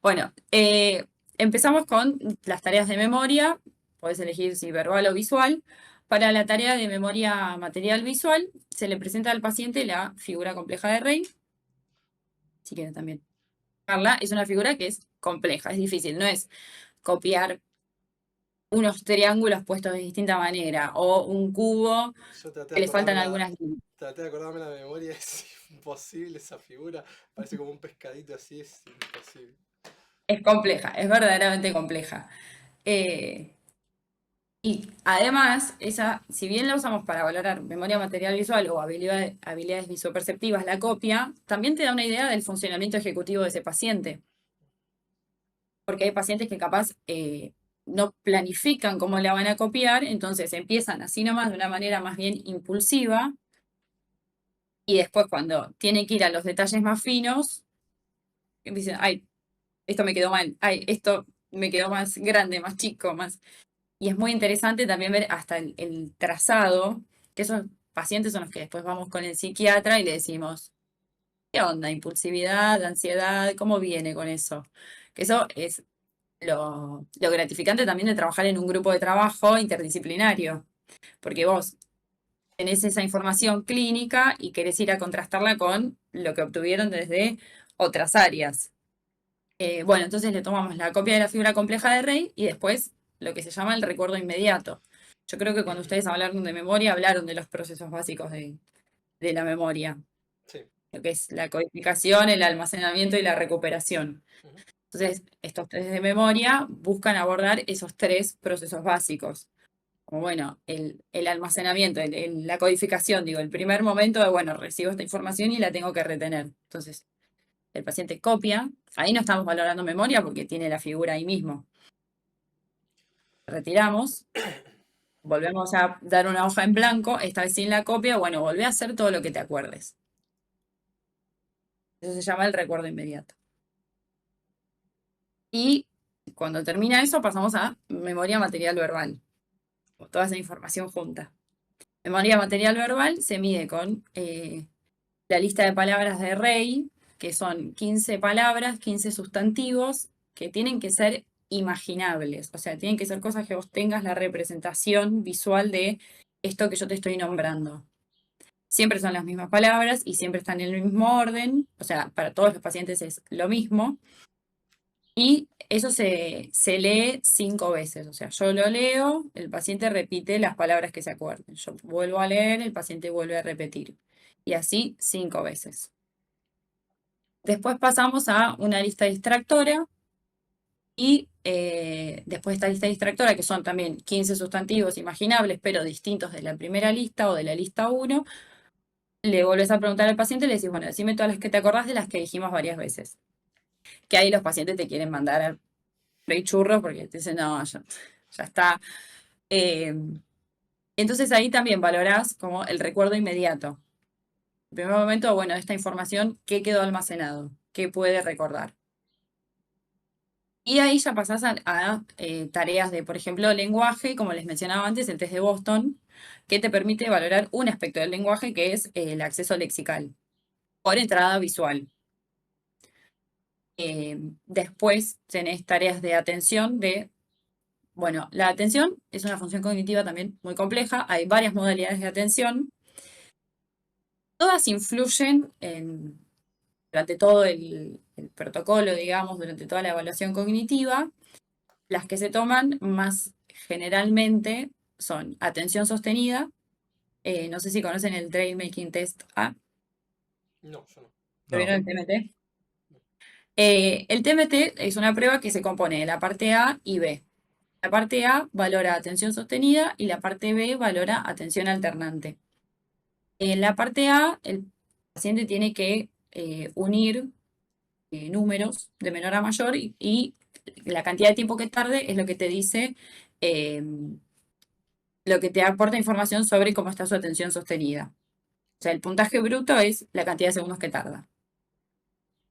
Bueno, empezamos con las tareas de memoria. Podés elegir si verbal o visual. Para la tarea de memoria material visual, se le presenta al paciente la figura compleja de Rey. Si quieren también. Es una figura que es compleja, es difícil, no es copiar unos triángulos puestos de distinta manera o un cubo Yo que le faltan algunas líneas. traté de acordarme la memoria, es imposible esa figura. Parece como un pescadito así, es imposible. Es compleja, es verdaderamente compleja. Y además, si bien la usamos para valorar memoria material visual o habilidades visoperceptivas, la copia, también te da una idea del funcionamiento ejecutivo de ese paciente. Porque hay pacientes que capaz no planifican cómo la van a copiar, entonces empiezan así nomás de una manera más bien impulsiva, y después cuando tienen que ir a los detalles más finos, dicen, ay, esto me quedó mal, ay, esto me quedó más grande, más chico, más... Y es muy interesante también ver hasta el trazado, que esos pacientes son los que después vamos con el psiquiatra y le decimos, ¿qué onda? Impulsividad, ansiedad, ¿cómo viene con eso? Que eso es lo gratificante también de trabajar en un grupo de trabajo interdisciplinario, porque vos tenés esa información clínica y querés ir a contrastarla con lo que obtuvieron desde otras áreas. Bueno, entonces le tomamos la copia de la figura compleja de Rey y después lo que se llama el recuerdo inmediato. Yo creo que cuando ustedes hablaron de memoria, hablaron de los procesos básicos de la memoria, Sí. lo que es la codificación, el almacenamiento y la recuperación. Ujú. Entonces, estos test de memoria buscan abordar esos tres procesos básicos. Como, bueno, el almacenamiento, la codificación, digo, el primer momento de, bueno, recibo esta información y la tengo que retener. Entonces, el paciente copia, ahí no estamos valorando memoria porque tiene la figura ahí mismo. Retiramos, volvemos a dar una hoja en blanco, esta vez sin la copia, bueno, volvé a hacer todo lo que te acuerdes. Eso se llama el recuerdo inmediato. Y cuando termina eso, pasamos a memoria material verbal, toda esa información junta. Memoria material verbal se mide con la lista de palabras de Rey, que son 15 palabras, 15 sustantivos, que tienen que ser imaginables, o sea, tienen que ser cosas que vos tengas la representación visual de esto que yo te estoy nombrando. Siempre son las mismas palabras y siempre están en el mismo orden, o sea, para todos los pacientes es lo mismo. Y eso se lee 5 veces, o sea, yo lo leo, el paciente repite las palabras que se acuerden. Yo vuelvo a leer, el paciente vuelve a repetir. Y así 5 veces. Después pasamos a una lista distractora y después de esta lista distractora, que son también 15 sustantivos imaginables, pero distintos de la primera lista o de la lista 1, le volvés a preguntar al paciente y le decís, bueno, decime todas las que te acordás de las que dijimos varias veces. Que ahí los pacientes te quieren mandar al rey churro porque te dicen, no, ya está. Entonces ahí también valorás como el recuerdo inmediato. En primer momento, bueno, esta información, ¿qué quedó almacenado? ¿Qué puede recordar? Y ahí ya pasás a tareas de, por ejemplo, lenguaje, como les mencionaba antes, el test de Boston, que te permite valorar un aspecto del lenguaje que es el acceso lexical por entrada visual. Después tenés tareas de atención bueno, la atención es una función cognitiva también muy compleja, hay varias modalidades de atención, todas influyen durante todo el protocolo, digamos, durante toda la evaluación cognitiva. Las que se toman más generalmente son atención sostenida, no sé si conocen el Trail Making Test A, No, yo no. ¿lo No. vieron el TMT? El TMT es una prueba que se compone de la parte A y B. La parte A valora atención sostenida y la parte B valora atención alternante. En la parte A, el paciente tiene que unir números de menor a mayor y la cantidad de tiempo que tarde es lo que te dice, eh, lo que te aporta información sobre cómo está su atención sostenida. O sea, el puntaje bruto es la cantidad de segundos que tarda.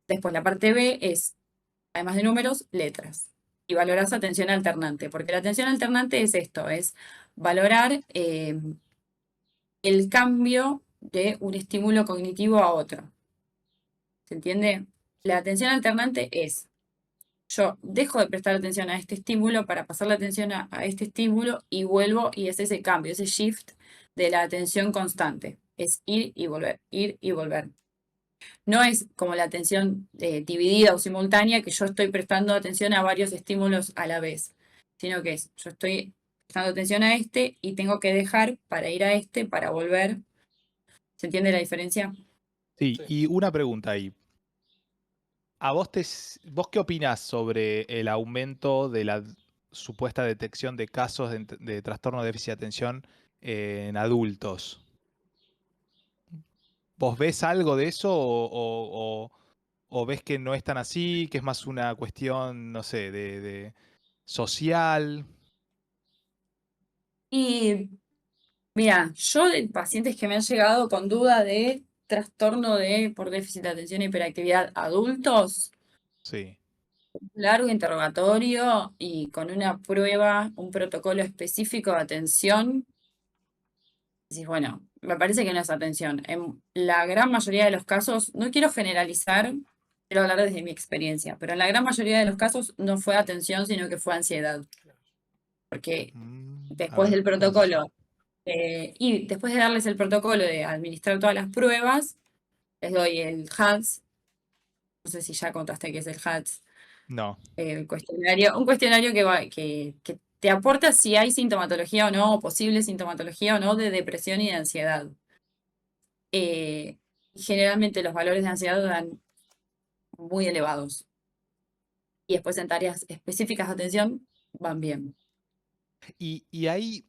Después la parte B es, además de números, letras. Y valorás atención alternante, porque la atención alternante es esto, es valorar el cambio de un estímulo cognitivo a otro. ¿Se entiende? La atención alternante es yo dejo de prestar atención a este estímulo para pasar la atención a este estímulo y vuelvo y es ese cambio, ese shift de la atención constante. Es ir y volver, ir y volver. No es como la atención dividida o simultánea, que yo estoy prestando atención a varios estímulos a la vez, sino que es, yo estoy prestando atención a este y tengo que dejar para ir a este, para volver. ¿Se entiende la diferencia? Sí, Sí. y una pregunta ahí. ¿Vos qué opinás sobre el aumento de la supuesta detección de casos de trastorno de déficit de atención en adultos? ¿Vos ves algo de eso o ves que no es tan así, que es más una cuestión, no sé, de social? Y mira, yo de pacientes que me han llegado con duda de trastorno por déficit de atención e hiperactividad adultos, Sí. largo interrogatorio y con una prueba, un protocolo específico de atención, decís, bueno, me parece que no es atención. En la gran mayoría de los casos, no quiero generalizar, quiero hablar desde mi experiencia, pero en la gran mayoría de los casos no fue atención, sino que fue ansiedad. Porque A después ver, del ¿cómo es eso? protocolo, y después de darles el protocolo de administrar todas las pruebas, les doy el HADS, no sé si ya contaste qué es el HADS, No. el cuestionario, un cuestionario que te aporta si hay sintomatología o no, o posible sintomatología o no de depresión y de ansiedad. Generalmente los valores de ansiedad dan muy elevados. Y después en tareas específicas de atención van bien. Y ahí,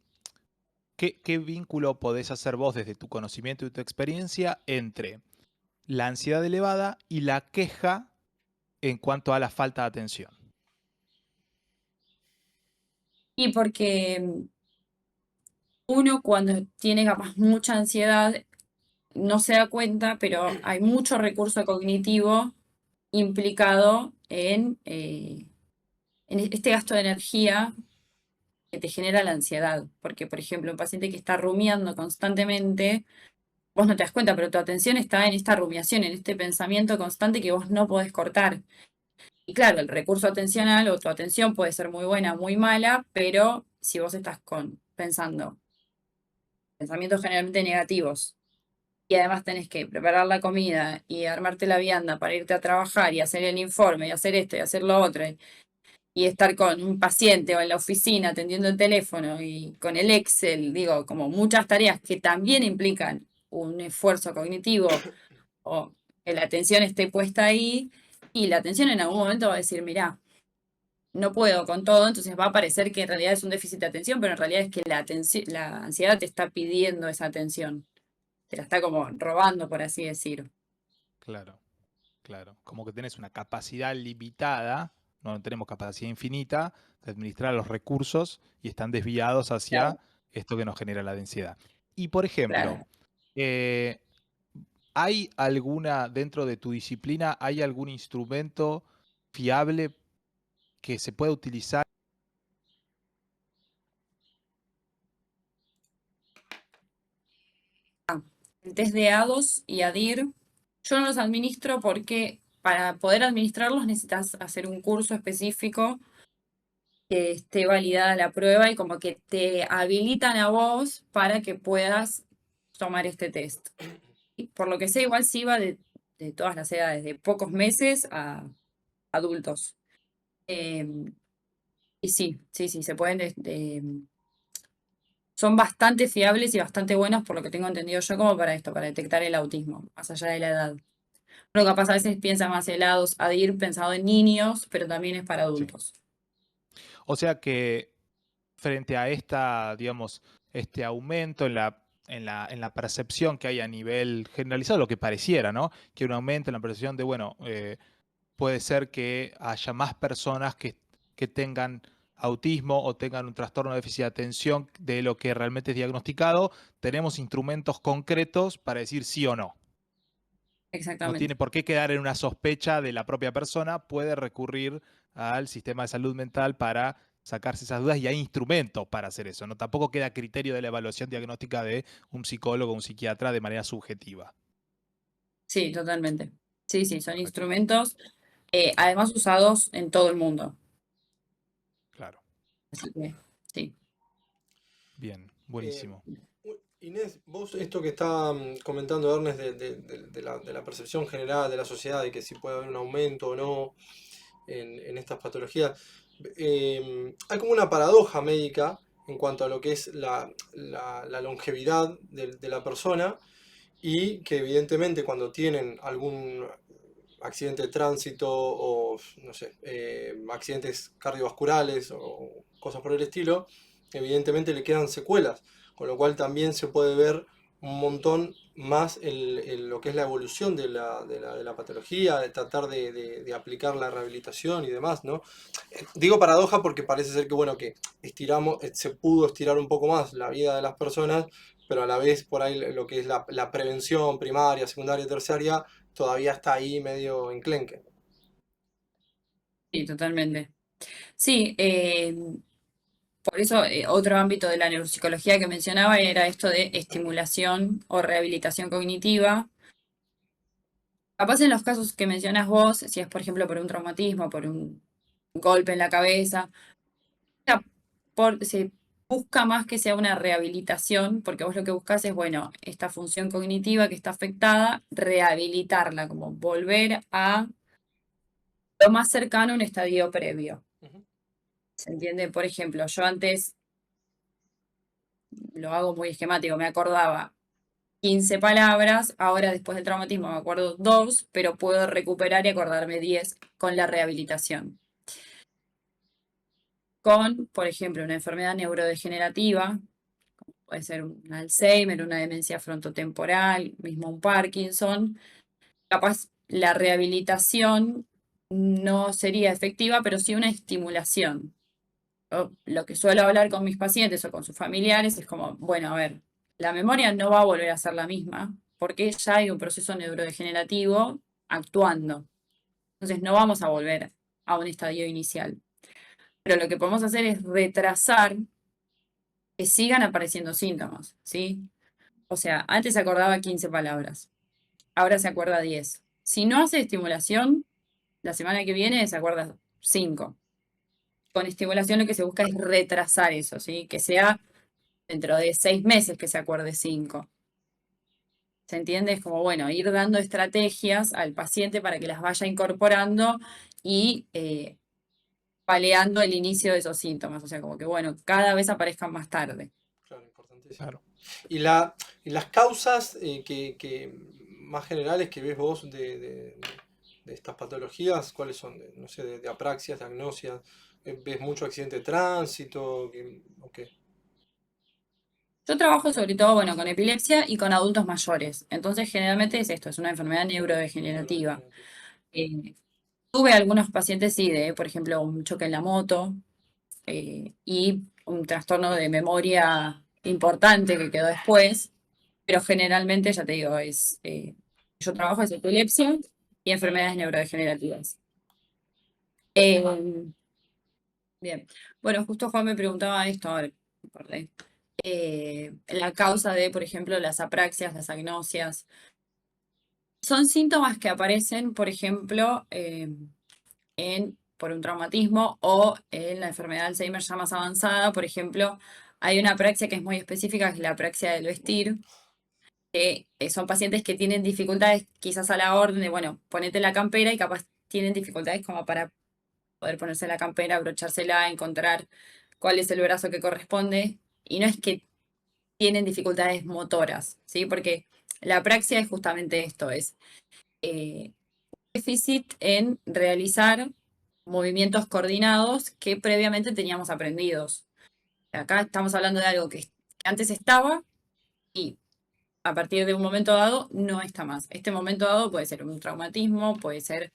¿qué vínculo podés hacer vos desde tu conocimiento y tu experiencia entre la ansiedad elevada y la queja en cuanto a la falta de atención? Y porque uno cuando tiene capaz mucha ansiedad no se da cuenta, pero hay mucho recurso cognitivo implicado en este gasto de energía que te genera la ansiedad. Porque, por ejemplo, un paciente que está rumiando constantemente, vos no te das cuenta, pero tu atención está en esta rumiación, en este pensamiento constante que vos no podés cortar. Y claro, el recurso atencional o tu atención puede ser muy buena, muy mala, pero si vos estás pensando pensamientos generalmente negativos y además tenés que preparar la comida y armarte la vianda para irte a trabajar y hacer el informe y hacer esto y hacer lo otro y estar con un paciente o en la oficina atendiendo el teléfono y con el Excel, digo, como muchas tareas que también implican un esfuerzo cognitivo o que la atención esté puesta ahí y la atención en algún momento va a decir, mirá, no puedo con todo, entonces va a parecer que en realidad es un déficit de atención, pero en realidad es que la ansiedad te está pidiendo esa atención, te la está como robando, por así decir. Claro, claro. Como que tenés una capacidad limitada, no tenemos capacidad infinita de administrar los recursos y están desviados hacia Claro, esto que nos genera la densidad. Y por ejemplo, claro. eh, ¿hay alguna, dentro de tu disciplina, hay algún instrumento fiable que se pueda utilizar? El test de ADOS y ADIR, yo no los administro porque para poder administrarlos necesitas hacer un curso específico que esté validada la prueba y como que te habilitan a vos para que puedas tomar este test. Y por lo que sé, igual sí va de todas las edades, de pocos meses a adultos. Em, y sí, sí, sí, se pueden, son bastante fiables y bastante buenos por lo que tengo entendido yo como para esto, para detectar el autismo, más allá de la edad. Lo que pasa a veces piensa más helados, ADIR pensado en niños, pero también es para Sí. adultos. O sea que frente a esta, digamos, este aumento en la percepción que hay a nivel generalizado, lo que pareciera, ¿no? Que un aumento en la percepción de, bueno, puede ser que haya más personas que tengan autismo o tengan un trastorno de déficit de atención de lo que realmente es diagnosticado, tenemos instrumentos concretos para decir sí o no. No Exactamente. tiene por qué quedar en una sospecha de la propia persona, puede recurrir al sistema de salud mental para sacarse esas dudas y hay instrumentos para hacer eso. No tampoco queda a criterio de la evaluación diagnóstica de un psicólogo o un psiquiatra de manera subjetiva. Sí, totalmente. Sí, sí, son Perfecto. instrumentos. Además usados en todo el mundo. Claro. Así que, sí. Bien, Eh, buenísimo. Inés, vos esto que está comentando Ernest de la percepción general de la sociedad, de que si puede haber un aumento o no en estas patologías, hay como una paradoja médica en cuanto a lo que es la longevidad de la persona y que evidentemente cuando tienen algún accidente de tránsito o, no sé, accidentes cardiovasculares o cosas por el estilo, evidentemente le quedan secuelas, con lo cual también se puede ver un montón más lo que es la evolución de la patología, de tratar de aplicar la rehabilitación y demás, ¿no? Digo paradoja porque parece ser que, bueno, que estiramos, se pudo estirar un poco más la vida de las personas, pero a la vez por ahí lo que es la prevención primaria, secundaria, terciaria, todavía está ahí medio enclenque. Sí, totalmente. Sí, por eso otro ámbito de la neuropsicología que mencionaba era esto de estimulación o rehabilitación cognitiva. Capaz en los casos que mencionas vos, si es por ejemplo por un traumatismo, por un golpe en la cabeza, sea, se busca más que sea una rehabilitación, porque vos lo que buscas es, bueno, esta función cognitiva que está afectada, rehabilitarla, como volver a lo más cercano a un estadio previo. Ujú. ¿Se entiende? Por ejemplo, yo antes lo hago muy esquemático, me acordaba 15 palabras, ahora después del traumatismo me acuerdo 2, pero puedo recuperar y acordarme 10 con la rehabilitación. Con, por ejemplo, una enfermedad neurodegenerativa, puede ser un Alzheimer, una demencia frontotemporal, mismo un Parkinson, capaz la rehabilitación no sería efectiva, pero sí una estimulación. Lo que suelo hablar con mis pacientes o con sus familiares es como, bueno, a ver, la memoria no va a volver a ser la misma porque ya hay un proceso neurodegenerativo actuando. Entonces no vamos a volver a un estadio inicial. Pero lo que podemos hacer es retrasar que sigan apareciendo síntomas, ¿sí? O sea, antes se acordaba 15 palabras, ahora se acuerda 10. Si no hace estimulación, la semana que viene se acuerda 5. Con estimulación lo que se busca es retrasar eso, ¿sí? Que sea dentro de 6 meses que se acuerde 5. ¿Se entiende? Es como, bueno, ir dando estrategias al paciente para que las vaya incorporando y paleando el inicio de esos síntomas. O sea, como que, bueno, cada vez aparezcan más tarde. Claro, importantísimo. Claro. Y, y las causas que más generales que ves vos de estas patologías, ¿cuáles son? No sé, de apraxias, de agnosias. ¿Ves mucho accidente de tránsito? ¿O qué? Yo trabajo sobre todo, bueno, con epilepsia y con adultos mayores. Entonces, generalmente es esto, es una enfermedad neurodegenerativa. Neurodegenerativo. Eh, Tuve algunos pacientes, sí, de, por ejemplo, un choque en la moto y un trastorno de memoria importante que quedó después, pero generalmente, ya te digo, yo trabajo es epilepsia y enfermedades neurodegenerativas. Eh, Bien, bueno, justo Juan me preguntaba esto, ahora me acordé. La causa de, por ejemplo, las apraxias, las agnosias. Son síntomas que aparecen, por ejemplo, por un traumatismo o en la enfermedad de Alzheimer ya más avanzada. Por ejemplo, hay una apraxia que es muy específica, que es la apraxia del vestir, que son pacientes que tienen dificultades quizás a la orden de, bueno, ponete la campera y capaz tienen dificultades como para poder ponerse la campera, abrochársela, encontrar cuál es el brazo que corresponde. Y no es que tienen dificultades motoras, ¿sí? Porque la apraxia es justamente esto, es eh, déficit en realizar movimientos coordinados que previamente teníamos aprendidos. Acá estamos hablando de algo que antes estaba y a partir de un momento dado no está más. Este momento dado puede ser un traumatismo, puede ser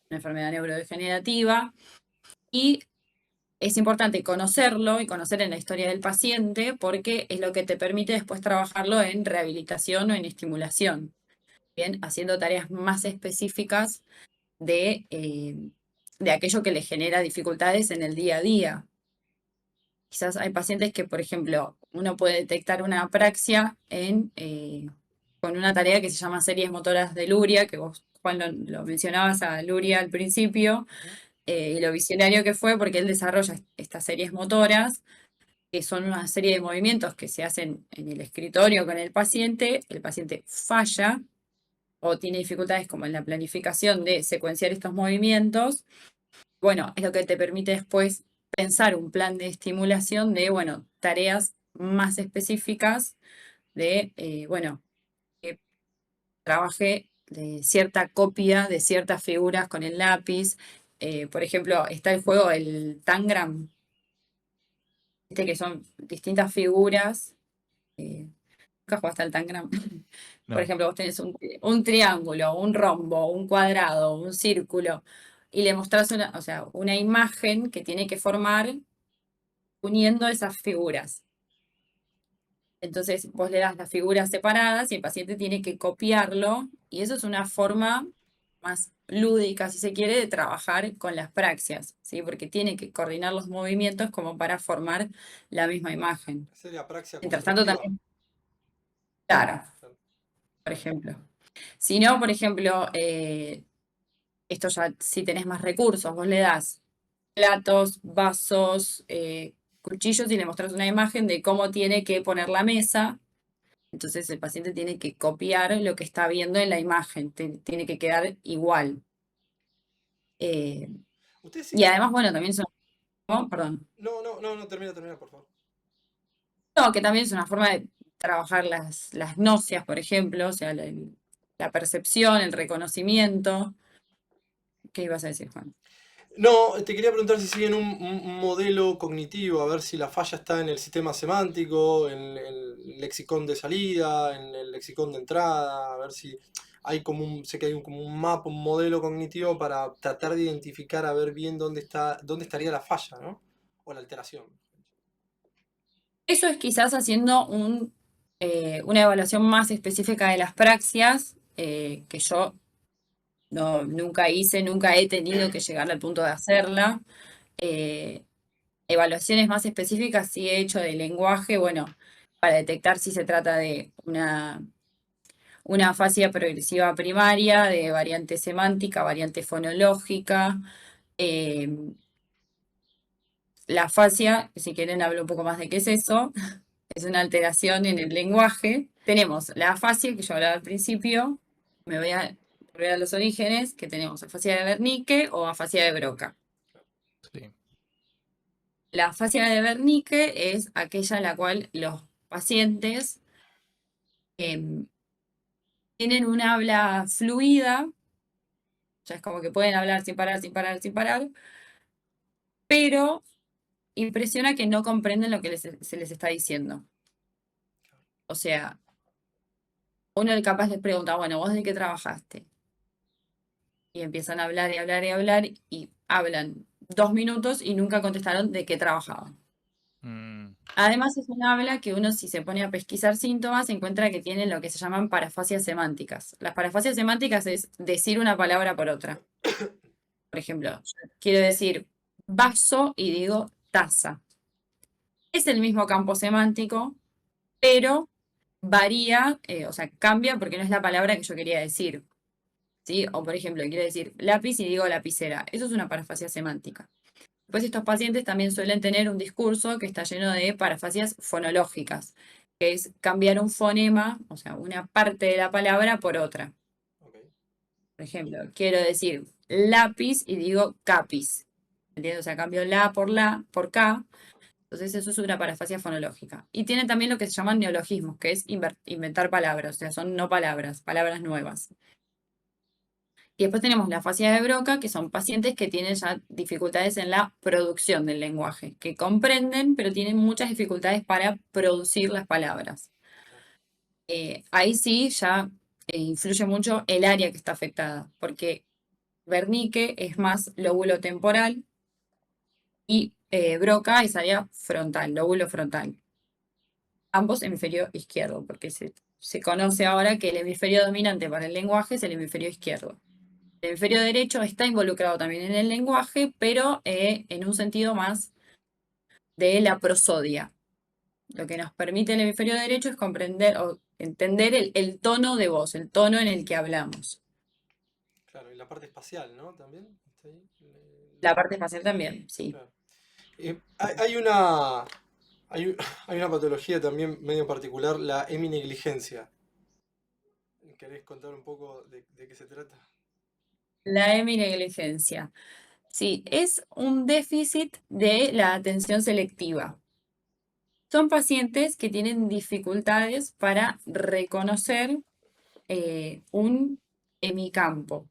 una enfermedad neurodegenerativa y es importante conocerlo y conocer en la historia del paciente porque es lo que te permite después trabajarlo en rehabilitación o en estimulación, bien, haciendo tareas más específicas de aquello que le genera dificultades en el día a día. Quizás hay pacientes que, por ejemplo, uno puede detectar una apraxia en con una tarea que se llama series motoras de Luria, que vos, Juan, lo mencionabas a Luria al principio, y lo visionario que fue porque él desarrolla estas series motoras, que son una serie de movimientos que se hacen en el escritorio con el paciente falla o tiene dificultades como en la planificación de secuenciar estos movimientos. Bueno, es lo que te permite después pensar un plan de estimulación de, bueno, tareas más específicas de, bueno, que trabaje de cierta copia de ciertas figuras con el lápiz. Por ejemplo, está el juego, el Tangram, viste que son distintas figuras. Nunca jugaste al Tangram. Por No. ejemplo, vos tenés un triángulo, un rombo, un cuadrado, un círculo, y le mostrás una, o sea, una imagen que tiene que formar uniendo esas figuras. Entonces vos le das las figuras separadas y el paciente tiene que copiarlo, y eso es una forma más lúdica, si se quiere, de trabajar con las praxias, ¿sí? Porque tiene que coordinar los movimientos como para formar la misma imagen. Sería praxia Mientras tanto, constructiva. también, claro, por ejemplo. Si no, por ejemplo, esto ya si tenés más recursos, vos le das platos, vasos, cuchillos y le mostrás una imagen de cómo tiene que poner la mesa. Entonces el paciente tiene que copiar lo que está viendo en la imagen, tiene que quedar igual. Eh, Ustedes y siguen. además, bueno, también oh, perdón. No, termina, por favor. No, que también es una forma de trabajar las nocias, por ejemplo, o sea, la percepción, el reconocimiento. ¿Qué ibas a decir, Juan? No, te quería preguntar si siguen un modelo cognitivo, a ver si la falla está en el sistema semántico, en el lexicón de salida, en el lexicón de entrada, a ver si hay sé que hay como un mapa, un modelo cognitivo para tratar de identificar, a ver bien dónde estaría la falla, ¿no? O la alteración. Eso es quizás haciendo una evaluación más específica de las praxias, que yo nunca hice, nunca he tenido que llegar al punto de hacerla. Eh, Evaluaciones más específicas sí he hecho de lenguaje, bueno, para detectar si se trata de una afasia progresiva primaria, de variante semántica, variante fonológica. Eh, la afasia, si quieren hablo un poco más de qué es eso, es una alteración en el lenguaje. Tenemos la afasia, que yo hablaba al principio, me voy a volver a los orígenes, que tenemos afasia de Wernicke o afasia de Broca. Sí. La afasia de Wernicke es aquella en la cual los pacientes tienen un habla fluida, o sea, es como que pueden hablar sin parar, sin parar, sin parar, pero impresiona que no comprenden lo que se les está diciendo. O sea, uno capaz les pregunta, bueno, ¿vos de qué trabajaste? Y empiezan a hablar y hablar y hablar y hablan 2 minutos y nunca contestaron de qué trabajaban. Mm, Además, es un habla que uno, si se pone a pesquisar síntomas, encuentra que tiene lo que se llaman parafasias semánticas. Las parafasias semánticas es decir una palabra por otra. Por ejemplo, yo quiero decir vaso y digo taza. Es el mismo campo semántico, pero varía, o sea, cambia porque no es la palabra que yo quería decir. ¿Sí? O, por ejemplo, quiero decir lápiz y digo lapicera. Eso es una parafasia semántica. Después estos pacientes también suelen tener un discurso que está lleno de parafasias fonológicas, que es cambiar un fonema, o sea, una parte de la palabra por otra. Okay. Por ejemplo, quiero decir lápiz y digo capis. ¿Entiendes? O sea, cambio la por K. Entonces eso es una parafasia fonológica. Y tienen también lo que se llaman neologismos, que es inventar palabras, o sea, son no palabras, palabras nuevas. Y después tenemos la afasia de Broca, que son pacientes que tienen ya dificultades en la producción del lenguaje, que comprenden, pero tienen muchas dificultades para producir las palabras. Ahí sí ya influye mucho el área que está afectada, porque Wernicke es más lóbulo temporal y Broca es área frontal, lóbulo frontal. Ambos hemisferio izquierdo, porque se conoce ahora que el hemisferio dominante para el lenguaje es el hemisferio izquierdo. El hemisferio derecho está involucrado también en el lenguaje, pero en un sentido más de la prosodia. Lo que nos permite el hemisferio derecho es comprender o entender el tono de voz, el tono en el que hablamos. Claro, y la parte espacial, ¿no? También está ahí. La parte espacial también, sí. Claro. Hay una, hay una patología también medio particular, la heminegligencia. ¿Querés contar un poco de qué se trata? La heminegligencia. Sí, es un déficit de la atención selectiva. Son pacientes que tienen dificultades para reconocer un hemicampo.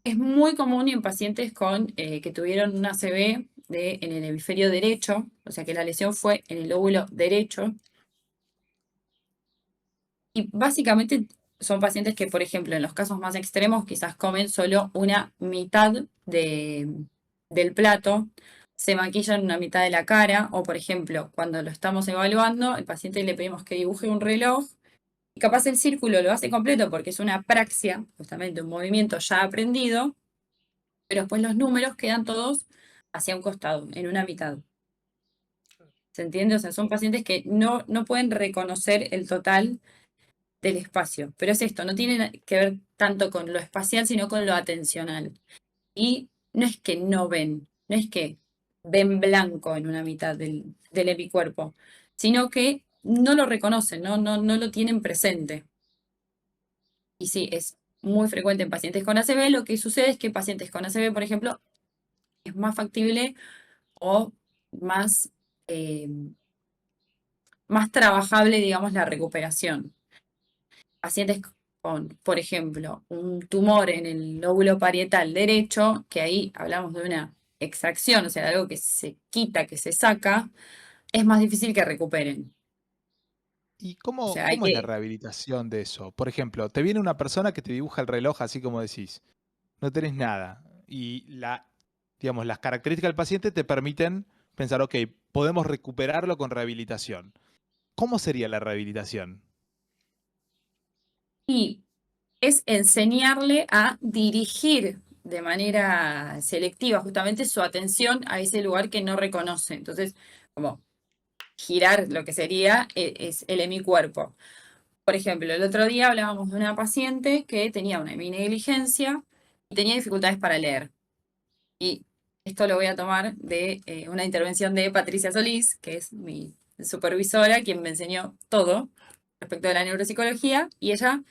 Es muy común en pacientes que tuvieron una ACV en el hemisferio derecho, o sea que la lesión fue en el lóbulo derecho. Y básicamente son pacientes que, por ejemplo, en los casos más extremos, quizás comen solo una mitad del plato, se maquillan una mitad de la cara, o por ejemplo, cuando lo estamos evaluando, al paciente le pedimos que dibuje un reloj, y capaz el círculo lo hace completo porque es una praxia, justamente un movimiento ya aprendido, pero después los números quedan todos hacia un costado, en una mitad. ¿Se entiende? O sea, son pacientes que no pueden reconocer el total del espacio. Pero es esto, no tiene que ver tanto con lo espacial, sino con lo atencional. Y no es que no ven, no es que ven blanco en una mitad del hemicuerpo, sino que no lo reconocen, no lo tienen presente. Y sí, es muy frecuente en pacientes con ACV. Lo que sucede es que pacientes con ACV, por ejemplo, es más factible o más, eh, más trabajable, digamos, la recuperación. Pacientes con, por ejemplo, un tumor en el lóbulo parietal derecho, que ahí hablamos de una extracción, o sea, de algo que se quita, que se saca, es más difícil que recuperen. ¿Y O cómo, sea, hay cómo es la que... rehabilitación de eso? Por ejemplo, te viene una persona que te dibuja el reloj así como decís, no tenés nada, y digamos, las características del paciente te permiten pensar, ok, podemos recuperarlo con rehabilitación. ¿Cómo sería la rehabilitación? Y es enseñarle a dirigir de manera selectiva justamente su atención a ese lugar que no reconoce. Entonces, como girar lo que sería es el hemicuerpo. Por ejemplo, el otro día hablábamos de una paciente que tenía una heminegligencia y tenía dificultades para leer. Y esto lo voy a tomar de una intervención de Patricia Solís, que es mi supervisora, quien me enseñó todo respecto de la neuropsicología. Y ella,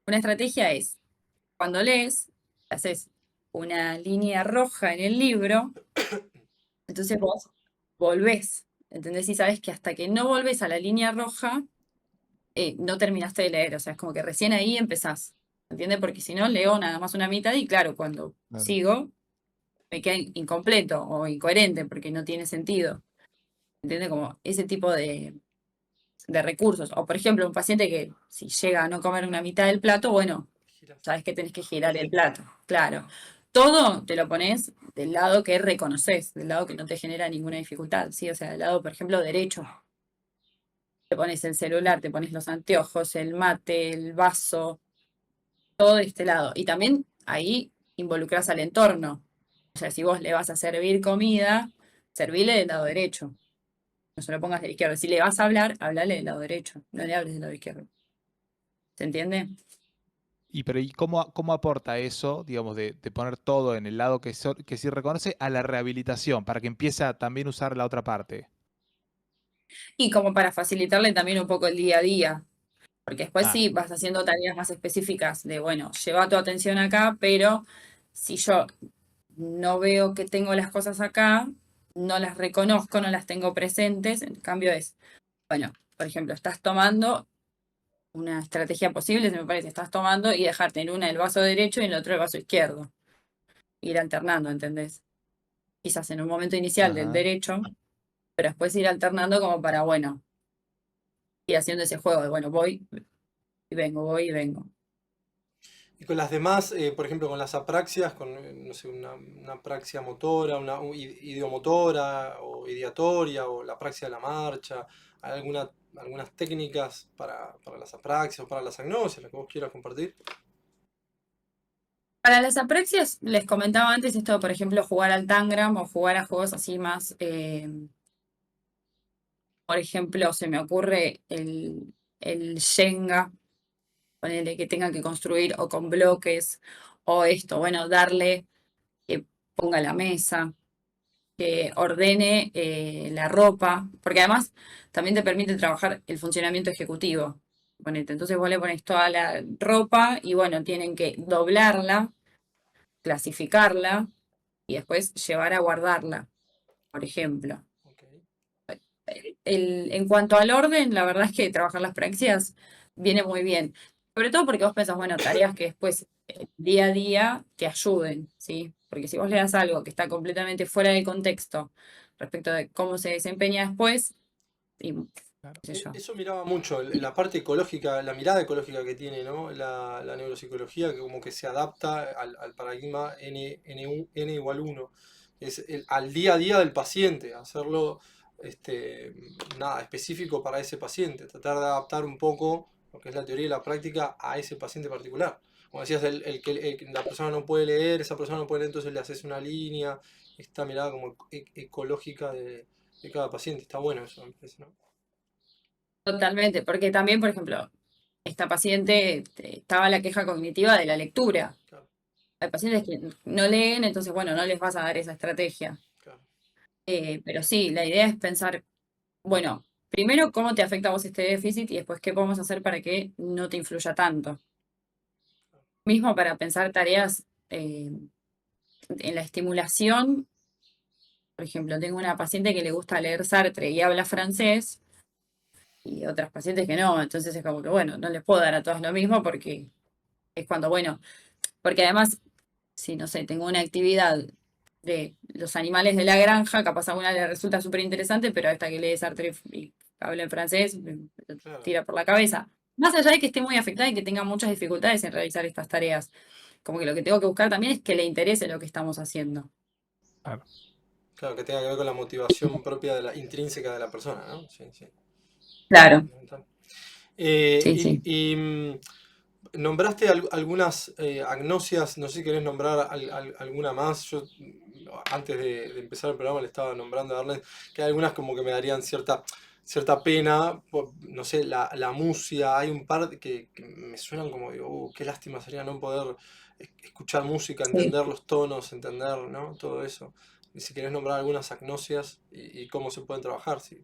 una estrategia es, cuando lees, haces una línea roja en el libro, entonces vos volvés, ¿entendés? Y sabes que hasta que no volvés a la línea roja, no terminaste de leer, o sea, es como que recién ahí empezás, ¿entiendes? Porque si no, leo nada más una mitad y claro, cuando Claro. sigo, me queda incompleto o incoherente porque no tiene sentido, ¿entiendes? Como ese tipo de recursos. O por ejemplo, un paciente que si llega a no comer una mitad del plato, bueno, Girás. sabes que tenés que girar el plato, claro. Todo te lo pones del lado que reconoces, del lado que no te genera ninguna dificultad, ¿sí? O sea, del lado, por ejemplo, derecho. Te pones el celular, te pones los anteojos, el mate, el vaso, todo de este lado. Y también ahí involucras al entorno. O sea, si vos le vas a servir comida, servile del lado derecho. No se lo pongas del izquierdo. Si le vas a hablar, háblale del lado derecho. No le hables del lado izquierdo. ¿Se entiende? ¿Y cómo aporta eso, digamos, de poner todo en el lado que sí reconoce a la rehabilitación, para que empiece a también usar la otra parte? Y como para facilitarle también un poco el día a día. Porque después Ah, sí vas haciendo tareas más específicas de, bueno, lleva tu atención acá, pero si yo no veo que tengo las cosas acá, no las reconozco, no las tengo presentes, en cambio es, bueno, por ejemplo, estás tomando una estrategia posible, se me parece, estás tomando y dejarte en una el vaso derecho y en el otro el vaso izquierdo. Ir alternando, ¿entendés? Quizás en un momento inicial del ajá. derecho, pero después ir alternando como para, bueno, ir haciendo ese juego de, bueno, voy y vengo, voy y vengo. Y con las demás, por ejemplo, con las apraxias, con, no sé, una apraxia motora, una ideomotora o ideatoria o la apraxia de la marcha, ¿hay algunas técnicas para las apraxias o para las agnosias, las que vos quieras compartir? Para las apraxias, les comentaba antes esto, por ejemplo, jugar al Tangram o jugar a juegos así más, por ejemplo, se me ocurre el Shenga, ponele que tenga que construir o con bloques, o esto, bueno, darle que ponga la mesa, que ordene la ropa, porque además también te permite trabajar el funcionamiento ejecutivo. Ponete, entonces vos le pones toda la ropa y bueno, tienen que doblarla, clasificarla y después llevar a guardarla, por ejemplo. Ok. En cuanto al orden, la verdad es que trabajar las praxias viene muy bien. Sobre todo porque vos pensás, bueno, tareas que después día a día te ayuden, ¿sí? Porque si vos le das algo que está completamente fuera de contexto respecto de cómo se desempeña después, y Claro. qué sé yo. Eso miraba mucho, la parte ecológica, la mirada ecológica que tiene, ¿no? La neuropsicología, que como que se adapta al paradigma N igual 1. Es al día a día del paciente, hacerlo nada, específico para ese paciente, tratar de adaptar un poco lo que es la teoría y la práctica a ese paciente particular. Como decías, la persona no puede leer, esa persona no puede leer, entonces le haces una línea, esta mirada como ecológica de cada paciente, está bueno eso, me parece, ¿no? Totalmente, porque también, por ejemplo, esta paciente estaba la queja cognitiva de la lectura. Claro, Hay pacientes que no leen, entonces, bueno, no les vas a dar esa estrategia. claro. Pero sí, la idea es pensar, bueno, primero cómo te afecta a vos este déficit y después qué podemos hacer para que no te influya tanto. Mismo para pensar tareas en la estimulación, por ejemplo, tengo una paciente que le gusta leer Sartre y habla francés y otras pacientes que no, entonces es como que, bueno, no les puedo dar a todas lo mismo porque es cuando, bueno, porque además, si no sé, tengo una actividad de los animales de la granja, capaz a una le resulta súper interesante, pero a esta que lee Sartre y habla en francés, me Claro, tira por la cabeza. Más allá de que esté muy afectada y que tenga muchas dificultades en realizar estas tareas, como que lo que tengo que buscar también es que le interese lo que estamos haciendo. Claro. claro, que tenga que ver con la motivación propia de la intrínseca de la persona, ¿no? Sí, sí, Claro, fundamental. sí, sí. Nombraste algunas agnosias, no sé si querés nombrar alguna más. Yo antes de empezar el programa le estaba nombrando a Arlen que hay algunas como que me darían cierta pena, no sé, la musia, hay un par que me suenan como, digo, qué lástima sería no poder escuchar música, Sí. entender los tonos, entender, ¿no? Todo eso. Y si querés nombrar algunas agnosias y cómo se pueden trabajar, sí.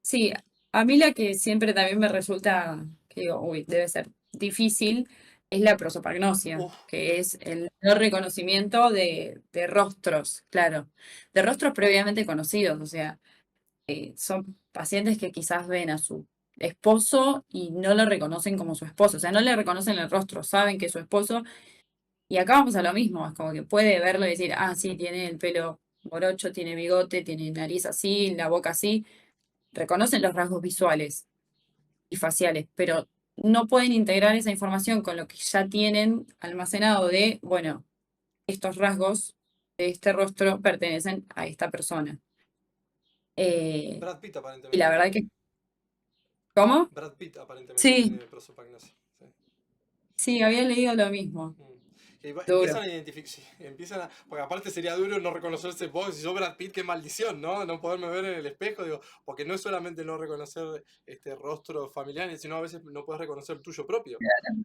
Sí, a mí la que siempre también me resulta, que digo, uy, debe ser difícil, es la prosopagnosia, Uf, que es el no reconocimiento de rostros, claro, de rostros previamente conocidos, o sea, son pacientes que quizás ven a su esposo y no lo reconocen como su esposo, o sea, no le reconocen el rostro, saben que es su esposo, y acá vamos a lo mismo, es como que puede verlo y decir, ah, sí, tiene el pelo morocho, tiene bigote, tiene nariz así, la boca así, reconocen los rasgos visuales y faciales, pero no pueden integrar esa información con lo que ya tienen almacenado de, bueno, estos rasgos de este rostro pertenecen a esta persona. Eh, Brad Pitt y aparentemente la verdad tiene. que, ¿cómo? Brad Pitt aparentemente Sí, tiene prosopagnosia. Sí. sí, había leído lo mismo. Empiezan Duro. a identificar, sí, empiezan a, porque aparte sería duro no reconocerse vos, si yo Brad Pitt, qué maldición, ¿no? No poderme ver en el espejo, digo, porque no es solamente no reconocer rostro familiar, sino a veces no puedes reconocer el tuyo propio.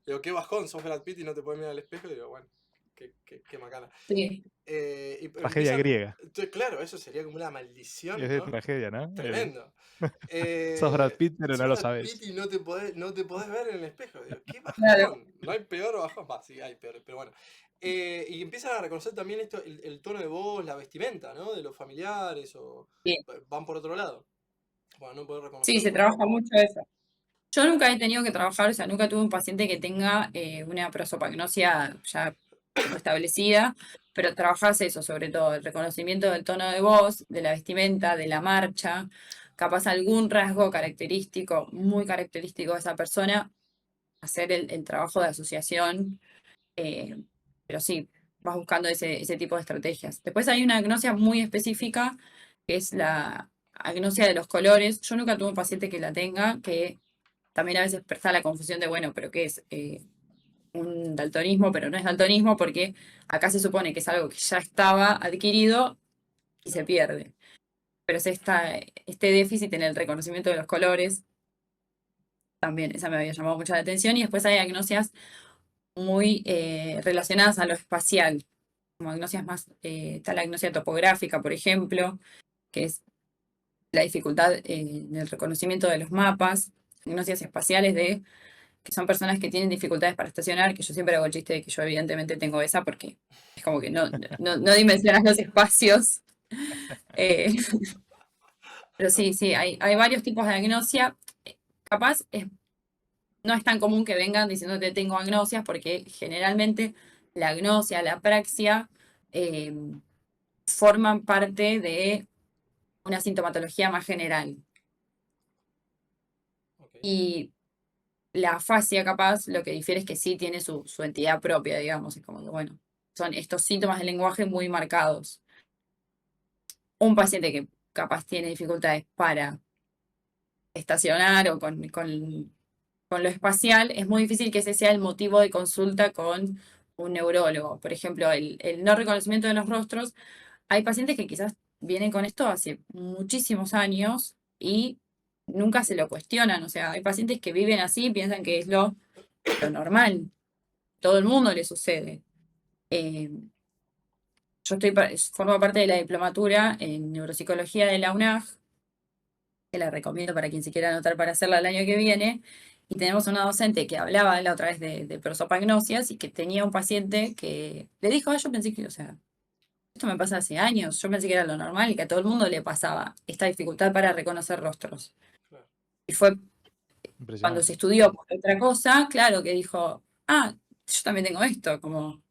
Digo, qué bajón, sos Brad Pitt y no te puedes mirar al espejo, digo, bueno, qué macana. Sí, Tragedia Empiezan, griega. claro, eso sería como una maldición, Es de ¿no? tragedia, ¿no? Tremendo. Sos Brad Pitt, pero no Sos lo Brad Pitt sabes. y no te podés ver en el espejo. Digo, qué claro. bajón. No hay peor bajón. Va, sí, hay peor, pero bueno. Y empiezan a reconocer también esto, el tono de voz, la vestimenta, ¿no? De los familiares o Sí, van por otro lado. Bueno, no poder sí, se reconocerlo. trabaja mucho eso. Yo nunca he tenido que trabajar, o sea, nunca tuve un paciente que tenga una prosopagnosia ya como establecida, pero trabajas eso, sobre todo, el reconocimiento del tono de voz, de la vestimenta, de la marcha, capaz algún rasgo característico, muy característico de esa persona, hacer el trabajo de asociación, eh, pero sí, vas buscando ese tipo de estrategias. Después hay una agnosia muy específica, que es la agnosia de los colores. Yo nunca tuve un paciente que la tenga, que también a veces está la confusión de, bueno, pero ¿qué es? Un daltonismo, pero no es daltonismo porque acá se supone que es algo que ya estaba adquirido y se Claro. pierde. Pero es este déficit en el reconocimiento de los colores. También esa me había llamado mucho la atención. Y después hay agnosias muy relacionadas a lo espacial, como agnosias más, está la agnosia topográfica, por ejemplo, que es la dificultad en el reconocimiento de los mapas, agnosias espaciales que son personas que tienen dificultades para estacionar, que yo siempre hago el chiste de que yo evidentemente tengo esa porque es como que no dimensionas los espacios. Eh, pero sí, hay varios tipos de agnosia. Capaz no es tan común que vengan diciéndote tengo agnosias, porque generalmente la agnosia, la apraxia, eh, forman parte de una sintomatología más general. Ok. Y la afasia, capaz, lo que difiere es que sí tiene su entidad propia, digamos. Es como que, bueno, son estos síntomas del lenguaje muy marcados. Un paciente que capaz tiene dificultades para estacionar o con lo espacial, es muy difícil que ese sea el motivo de consulta con un neurólogo. Por ejemplo, el no reconocimiento de los rostros. Hay pacientes que quizás vienen con esto hace muchísimos años y nunca se lo cuestionan. O sea, hay pacientes que viven así y piensan que es lo normal. Todo el mundo le sucede. Eh, yo formo parte de la diplomatura en neuropsicología de la UNAG, que la recomiendo para quien se quiera anotar para hacerla el año que viene. Y tenemos una docente que hablaba la otra vez de prosopagnosias y que tenía un paciente que le dijo, yo pensé que, o sea, esto me pasa hace años, yo pensé que era lo normal y que a todo el mundo le pasaba esta dificultad para reconocer rostros. Claro. Y fue cuando Impresionante. se estudió por otra cosa, claro, que dijo, yo también tengo esto, como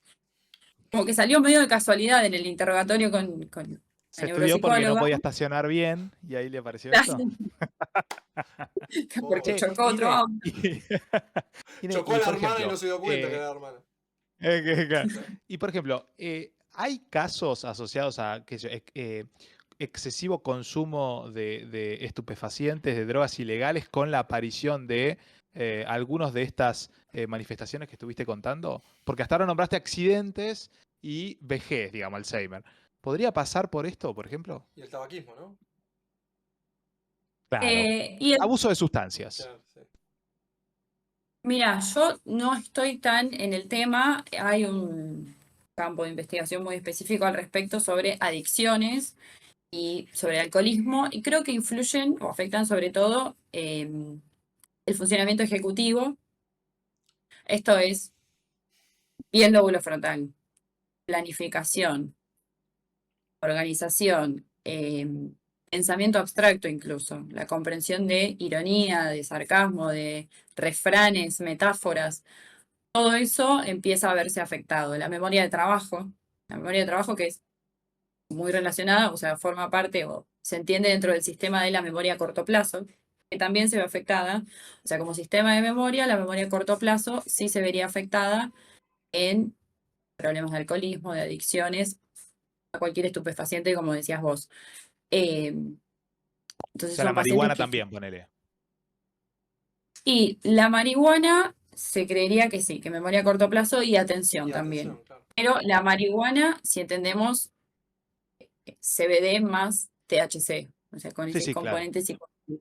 que salió medio de casualidad en el interrogatorio con la Se estudió porque no neuropsicóloga, podía estacionar bien y ahí le apareció esto. porque Pobre. Che, chocó otro Ine, auto. Chocó a la por hermana y no ejemplo, se dio cuenta que era la hermana. claro. Claro. Y por ejemplo, ¿hay casos asociados a excesivo consumo de estupefacientes, de drogas ilegales, con la aparición de algunos de estas manifestaciones que estuviste contando? Porque hasta ahora nombraste accidentes y vejez, digamos, Alzheimer. ¿Podría pasar por esto, por ejemplo? Y el tabaquismo, ¿no? Claro. Y Abuso de sustancias. Claro, sí. mira, yo no estoy tan en el tema, hay un campo de investigación muy específico al respecto sobre adicciones y sobre alcoholismo, y creo que influyen o afectan sobre todo el funcionamiento ejecutivo. Esto es bien lóbulo frontal, planificación, organización, pensamiento abstracto incluso, la comprensión de ironía, de sarcasmo, de refranes, metáforas. Todo eso empieza a verse afectado. La memoria de trabajo que es muy relacionada, o sea, forma parte o se entiende dentro del sistema de la memoria a corto plazo, que también se ve afectada. O sea, como sistema de memoria, la memoria a corto plazo sí se vería afectada en problemas de alcoholismo, de adicciones, a cualquier estupefaciente, como decías vos. Eh, O entonces sea, la son pacientes marihuana que... también, ponele. Y la marihuana se creería que sí, que memoria a corto plazo y atención Y también. atención, claro. Pero la marihuana, si entendemos CBD más THC, o sea, con Sí, ese sí, claro. componente psicoactivo.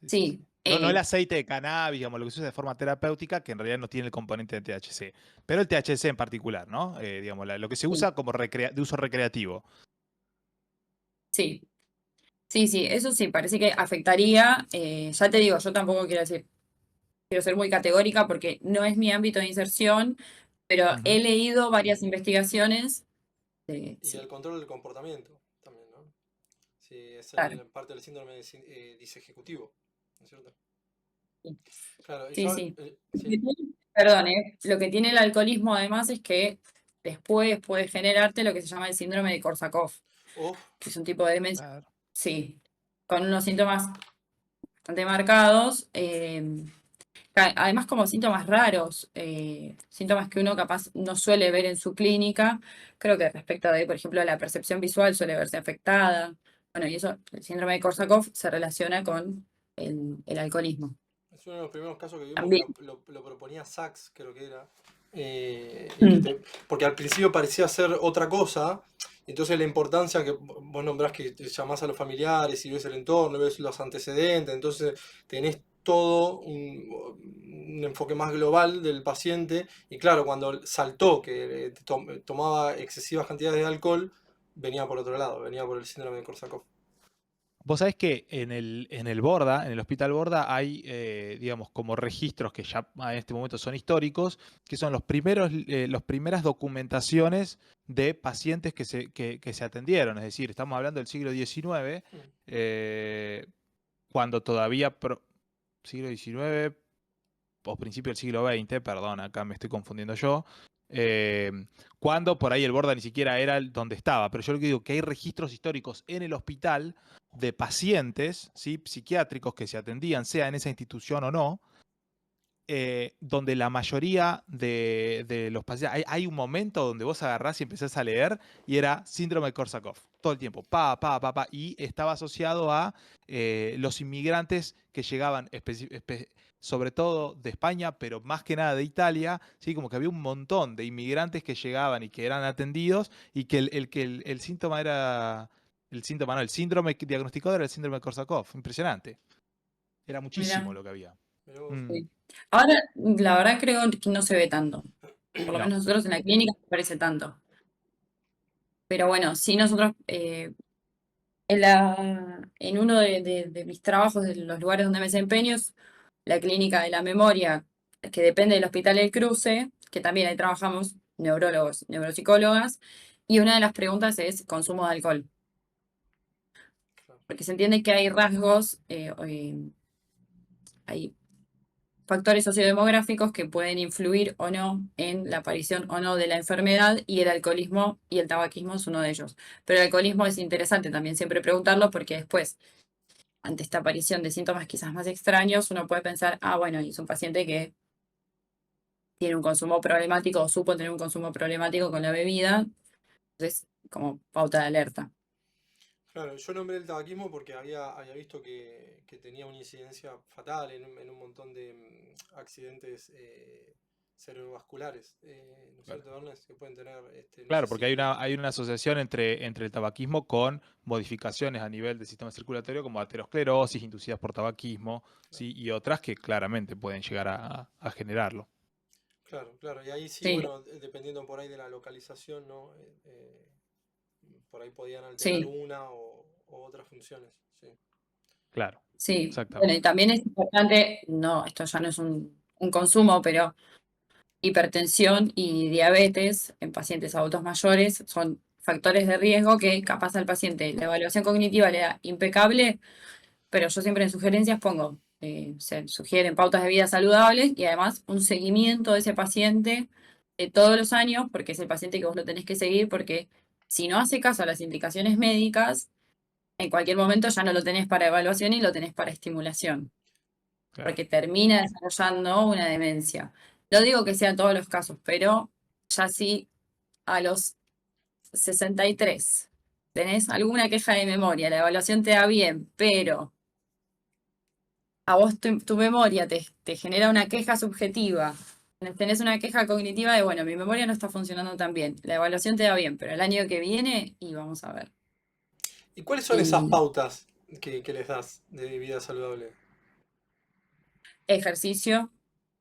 Sí, sí, sí. Sí, No el aceite de cannabis, digamos, lo que se usa de forma terapéutica, que en realidad no tiene el componente de THC. Pero el THC en particular, ¿no? Digamos, lo que se sí, usa como de uso recreativo. sí, sí, eso sí, parece que afectaría. Ya te digo, yo tampoco quiero ser muy categórica porque no es mi ámbito de inserción, pero Ujú. he leído varias investigaciones. Y el Sí, control del comportamiento también, ¿no? Sí, es claro. parte del síndrome disejecutivo, ¿no es cierto? Sí, Claro, y sí, yo, sí. sí. Perdón, lo que tiene el alcoholismo además es que después puede generarte lo que se llama el síndrome de Korsakoff, Uf, que es un tipo de demencia, Claro. sí, con unos síntomas bastante marcados, además como síntomas raros, síntomas que uno capaz no suele ver en su clínica. Creo que respecto de, por ejemplo, la percepción visual suele verse afectada. Bueno, y eso, el síndrome de Korsakoff se relaciona con el alcoholismo. es uno de los primeros casos que vimos que También. lo proponía Sachs, creo que era. Mm, Porque al principio parecía ser otra cosa, entonces la importancia que vos nombrás que te llamás a los familiares y ves el entorno, ves los antecedentes, entonces tenés todo un enfoque más global del paciente. Y claro, cuando saltó que tomaba excesivas cantidades de alcohol, venía por otro lado, venía por el síndrome de Korsakoff. Vos sabés que en el Borda, en el Hospital Borda, hay, digamos, como registros que ya en este momento son históricos, que son las primeras documentaciones de pacientes que se atendieron. Es decir, estamos hablando del siglo XIX, cuando todavía, siglo XIX o principio del siglo XX, perdón, acá me estoy confundiendo yo, cuando por ahí el Borda ni siquiera era donde estaba, pero yo lo que digo que hay registros históricos en el hospital de pacientes, ¿sí?, psiquiátricos que se atendían, sea en esa institución o no, donde la mayoría de los pacientes, hay un momento donde vos agarrás y empezás a leer y era síndrome de Korsakoff, todo el tiempo, y estaba asociado a los inmigrantes que llegaban sobre todo de España, pero más que nada de Italia, ¿sí? Como que había un montón de inmigrantes que llegaban y que eran atendidos y que el síntoma era, el síntoma no, el síndrome diagnosticado era el síndrome de Korsakoff, impresionante, era muchísimo Mirá, lo que había. Mirá vos. Mm, sí. Ahora, la verdad creo que no se ve tanto. Por lo no. menos nosotros en la clínica no parece tanto. Pero bueno, sí nosotros en uno de mis trabajos, de los lugares donde me desempeño, es la clínica de la memoria, que depende del Hospital El Cruce, que también ahí trabajamos neurólogos, neuropsicólogas, y una de las preguntas es consumo de alcohol, Claro. porque se entiende que hay rasgos, hay factores sociodemográficos que pueden influir o no en la aparición o no de la enfermedad, y el alcoholismo y el tabaquismo es uno de ellos. Pero el alcoholismo es interesante también siempre preguntarlo, porque después, ante esta aparición de síntomas quizás más extraños, uno puede pensar, ah, bueno, y es un paciente que tiene un consumo problemático o supo tener un consumo problemático con la bebida, entonces como pauta de alerta. Claro, yo nombré el tabaquismo porque había visto que tenía una incidencia fatal en un montón de accidentes cerebrovasculares, ¿no es Claro. cierto, Ernest? Que pueden tener, no sé Claro, porque si... hay una asociación entre el tabaquismo con modificaciones a nivel del sistema circulatorio como aterosclerosis inducidas por tabaquismo, ¿sí?, y otras que claramente pueden llegar a generarlo. Claro, claro, y ahí sí, Sí, bueno, dependiendo por ahí de la localización, ¿no? Por ahí podían alterar sí, una o otras funciones, sí. Claro, sí. Bueno, y exactamente. también es importante, no, esto ya no es un consumo, pero hipertensión y diabetes en pacientes adultos mayores son factores de riesgo que capaz al paciente la evaluación cognitiva le da impecable, pero yo siempre en sugerencias pongo, se sugieren pautas de vida saludables y además un seguimiento de ese paciente todos los años, porque es el paciente que vos lo tenés que seguir, porque si no hace caso a las indicaciones médicas, en cualquier momento ya no lo tenés para evaluación y lo tenés para estimulación, Claro. porque termina desarrollando una demencia. No digo que sea en todos los casos, pero ya sí a los 63 tenés alguna queja de memoria, la evaluación te da bien, pero a vos tu memoria te genera una queja subjetiva, tenés una queja cognitiva de, bueno, mi memoria no está funcionando tan bien, la evaluación te da bien, pero el año que viene, y vamos a ver. ¿Y cuáles son esas Y pautas que les das de vida saludable? ejercicio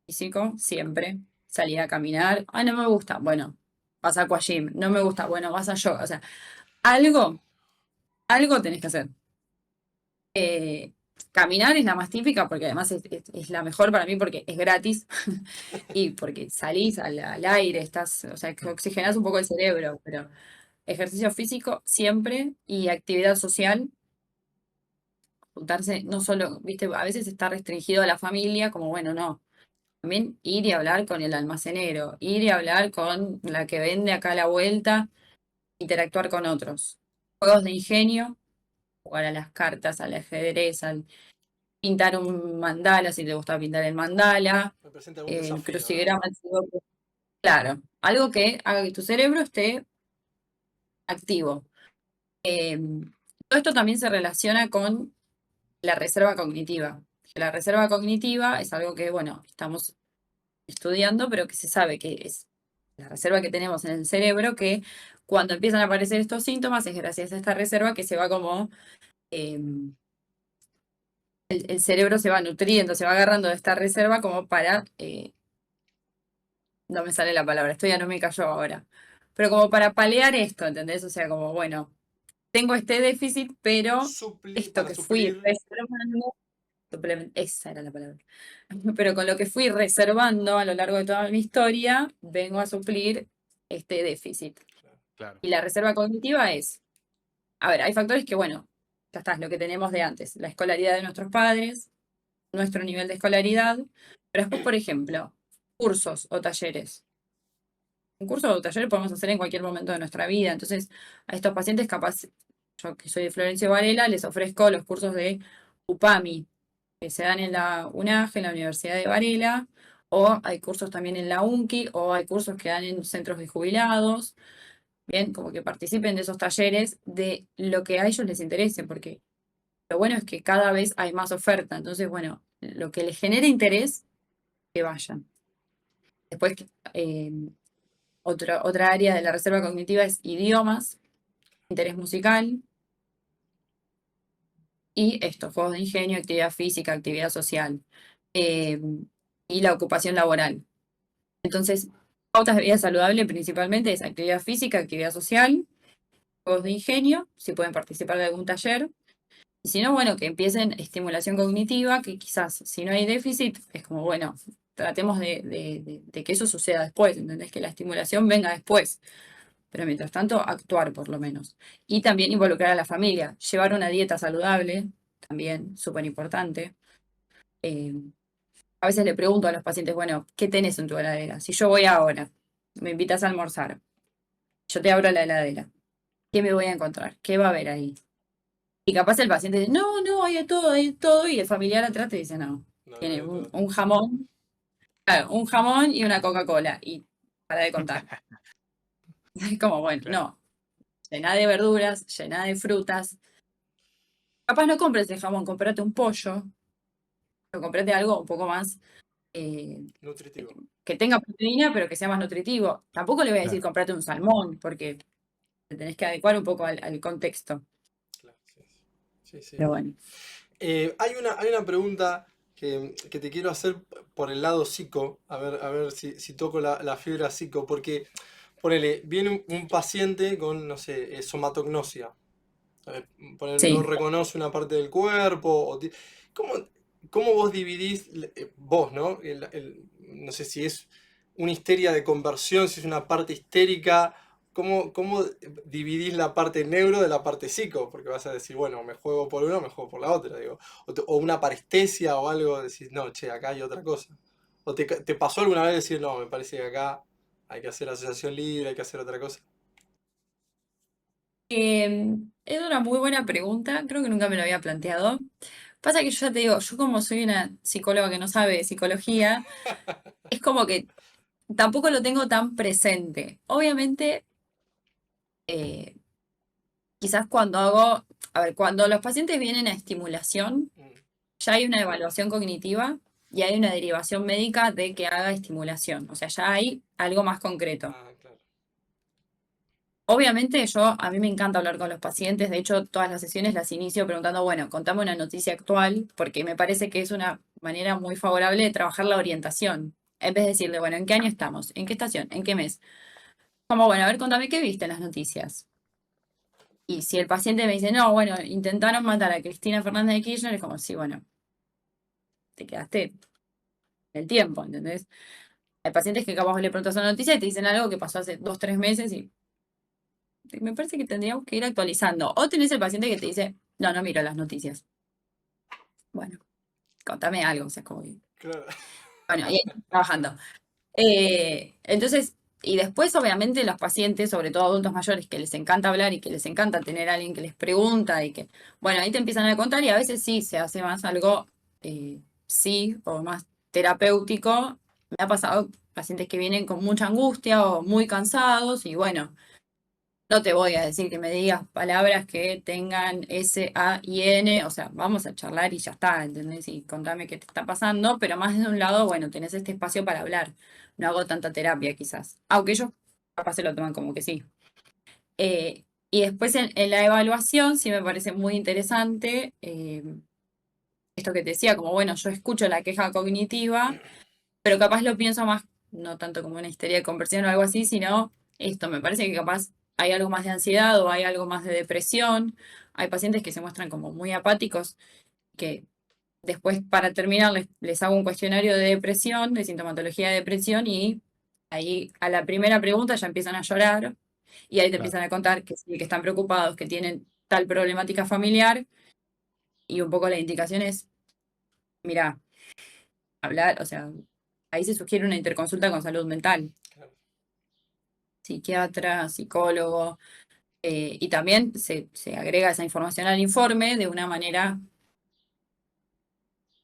físico, siempre, salir a caminar, ah, no me gusta, bueno, vas a aquagym, no me gusta, bueno, vas a yoga, o sea, algo, algo tenés que hacer. Eh, Caminar es la más típica porque además es la mejor para mí porque es gratis y porque salís al aire, estás, o sea, que Mm, oxigenás un poco el cerebro, pero ejercicio físico siempre y actividad social, juntarse, no solo, viste, a veces está restringido a la familia, como bueno, no, también ir y hablar con el almacenero, ir y hablar con la que vende acá a la vuelta, interactuar con otros. Juegos de ingenio, jugar a las cartas, al ajedrez, al pintar un mandala, si te gusta pintar el mandala, Representa algún el desafío, ¿no? crucigrama, claro, algo que haga que tu cerebro esté activo. Eh, Todo esto también se relaciona con la reserva cognitiva. La reserva cognitiva es algo que, bueno, estamos estudiando, pero que se sabe que es la reserva que tenemos en el cerebro, que cuando empiezan a aparecer estos síntomas es gracias a esta reserva que se va como el cerebro se va nutriendo, se va agarrando de esta reserva como para, no me sale la palabra, esto ya no me cayó ahora, pero como para paliar esto, ¿entendés? O sea, como, bueno, tengo este déficit, pero esto Para que fui suplir. reservando, esa era la palabra, pero con lo que fui reservando a lo largo de toda mi historia, vengo a suplir este déficit. Claro. Y la reserva cognitiva es, a ver, hay factores que, bueno, ya está, es lo que tenemos de antes, la escolaridad de nuestros padres, nuestro nivel de escolaridad, pero después, por ejemplo, cursos o talleres. Un curso o taller podemos hacer en cualquier momento de nuestra vida. Entonces, a estos pacientes, capaz, yo que soy de Florencio Varela, les ofrezco los cursos de UPAMI, que se dan en la UNAG, en la Universidad de Varela, o hay cursos también en la UNCI, o hay cursos que dan en centros de jubilados. Bien, como que participen de esos talleres de lo que a ellos les interese, porque lo bueno es que cada vez hay más oferta. Entonces, bueno, lo que les genere interés, que vayan. Después, otra área de la reserva cognitiva es idiomas, interés musical y estos juegos de ingenio, actividad física, actividad social eh, y la ocupación laboral. Entonces, pautas de vida saludable principalmente es actividad física, actividad social, juegos de ingenio, si pueden participar de algún taller. Y si no, bueno, que empiecen estimulación cognitiva, que quizás si no hay déficit, es como, bueno, tratemos de que eso suceda después, ¿entendés? Que la estimulación venga después. Pero mientras tanto, actuar por lo menos. Y también involucrar a la familia, llevar una dieta saludable, también súper importante. A veces le pregunto a los pacientes, bueno, ¿qué tenés en tu heladera? Si yo voy ahora, me invitas a almorzar, yo te abro la heladera, ¿qué me voy a encontrar? ¿Qué va a haber ahí? Y capaz el paciente dice, no, no, hay de todo, y el familiar atrás te dice, no, No, no, tiene de todo. un jamón, claro, un jamón y una Coca-Cola, y para de contar. Es como, bueno, Claro. no, llena de verduras, llena de frutas. Capaz no compres el jamón, comprate un pollo, o comprate algo un poco más, eh, Nutritivo. que tenga proteína, pero que sea más nutritivo. Tampoco le voy a decir Claro. comprate un salmón, porque te tenés que adecuar un poco al contexto. Claro, sí, sí, sí. Pero bueno. Hay una pregunta que te quiero hacer por el lado psico, a ver si toco la fibra psico, porque ponele, viene un paciente con, no sé, somatognosia. Ponele, no Sí. reconoce una parte del cuerpo. ¿Cómo, cómo vos dividís, vos, ¿no? No sé si es una histeria de conversión, si es una parte histérica. ¿Cómo dividís la parte neuro de la parte psico? Porque vas a decir, bueno, me juego por una, me juego por la otra, digo. O una parestesia o algo, decís, no, che, acá hay otra cosa. ¿O te pasó alguna vez decir, no, me parece que acá hay que hacer asociación libre, hay que hacer otra cosa? Es una muy buena pregunta, creo que nunca me lo había planteado. Pasa que yo ya te digo, yo como soy una psicóloga que no sabe de psicología, es como que tampoco lo tengo tan presente. Obviamente, eh, quizás cuando hago, a ver, cuando los pacientes vienen a estimulación, Mm. ya hay una evaluación cognitiva y hay una derivación médica de que haga estimulación. O sea, ya hay algo más concreto. Ah, claro. Obviamente a mí me encanta hablar con los pacientes, de hecho todas las sesiones las inicio preguntando, bueno, contame una noticia actual, porque me parece que es una manera muy favorable de trabajar la orientación. En vez de decirle, bueno, ¿en qué año estamos? ¿En qué estación? ¿En qué mes? Como, bueno, a ver, contame qué viste en las noticias. Y si el paciente me dice, no, bueno, intentaron matar a Cristina Fernández de Kirchner, es como, sí, bueno, te quedaste en el tiempo, ¿entendés? Hay pacientes que capaz vos le preguntas una noticia y te dicen algo que pasó hace 2, 3 meses y me parece que tendríamos que ir actualizando. O tenés el paciente que te dice, no, no miro las noticias. Bueno, contame algo, o sea, como que, Claro. bueno, ahí estamos trabajando. Entonces, y después, obviamente, los pacientes, sobre todo adultos mayores, que les encanta hablar y que les encanta tener a alguien que les pregunta y que, bueno, ahí te empiezan a contar y a veces sí se hace más algo, sí, o más terapéutico. Me ha pasado pacientes que vienen con mucha angustia o muy cansados y bueno. No te voy a decir que me digas palabras que tengan S, A y N, o sea, vamos a charlar y ya está, ¿entendés? Y contame qué te está pasando, pero más de un lado, bueno, tenés este espacio para hablar. No hago tanta terapia quizás, aunque ellos capaz se lo toman como que sí. Y después en la evaluación sí me parece muy interesante esto que te decía, como bueno, yo escucho la queja cognitiva, pero capaz lo pienso más, no tanto como una histeria de conversión o algo así, sino esto, me parece que capaz hay algo más de ansiedad o hay algo más de depresión. Hay pacientes que se muestran como muy apáticos, que después para terminar les hago un cuestionario de depresión, de sintomatología de depresión, y ahí a la primera pregunta ya empiezan a llorar y ahí te Claro. empiezan a contar que sí, que están preocupados, que tienen tal problemática familiar y un poco la indicación es, mira, hablar, o sea, ahí se sugiere una interconsulta con salud mental, Claro. psiquiatra, psicólogo, y también se agrega esa información al informe de una manera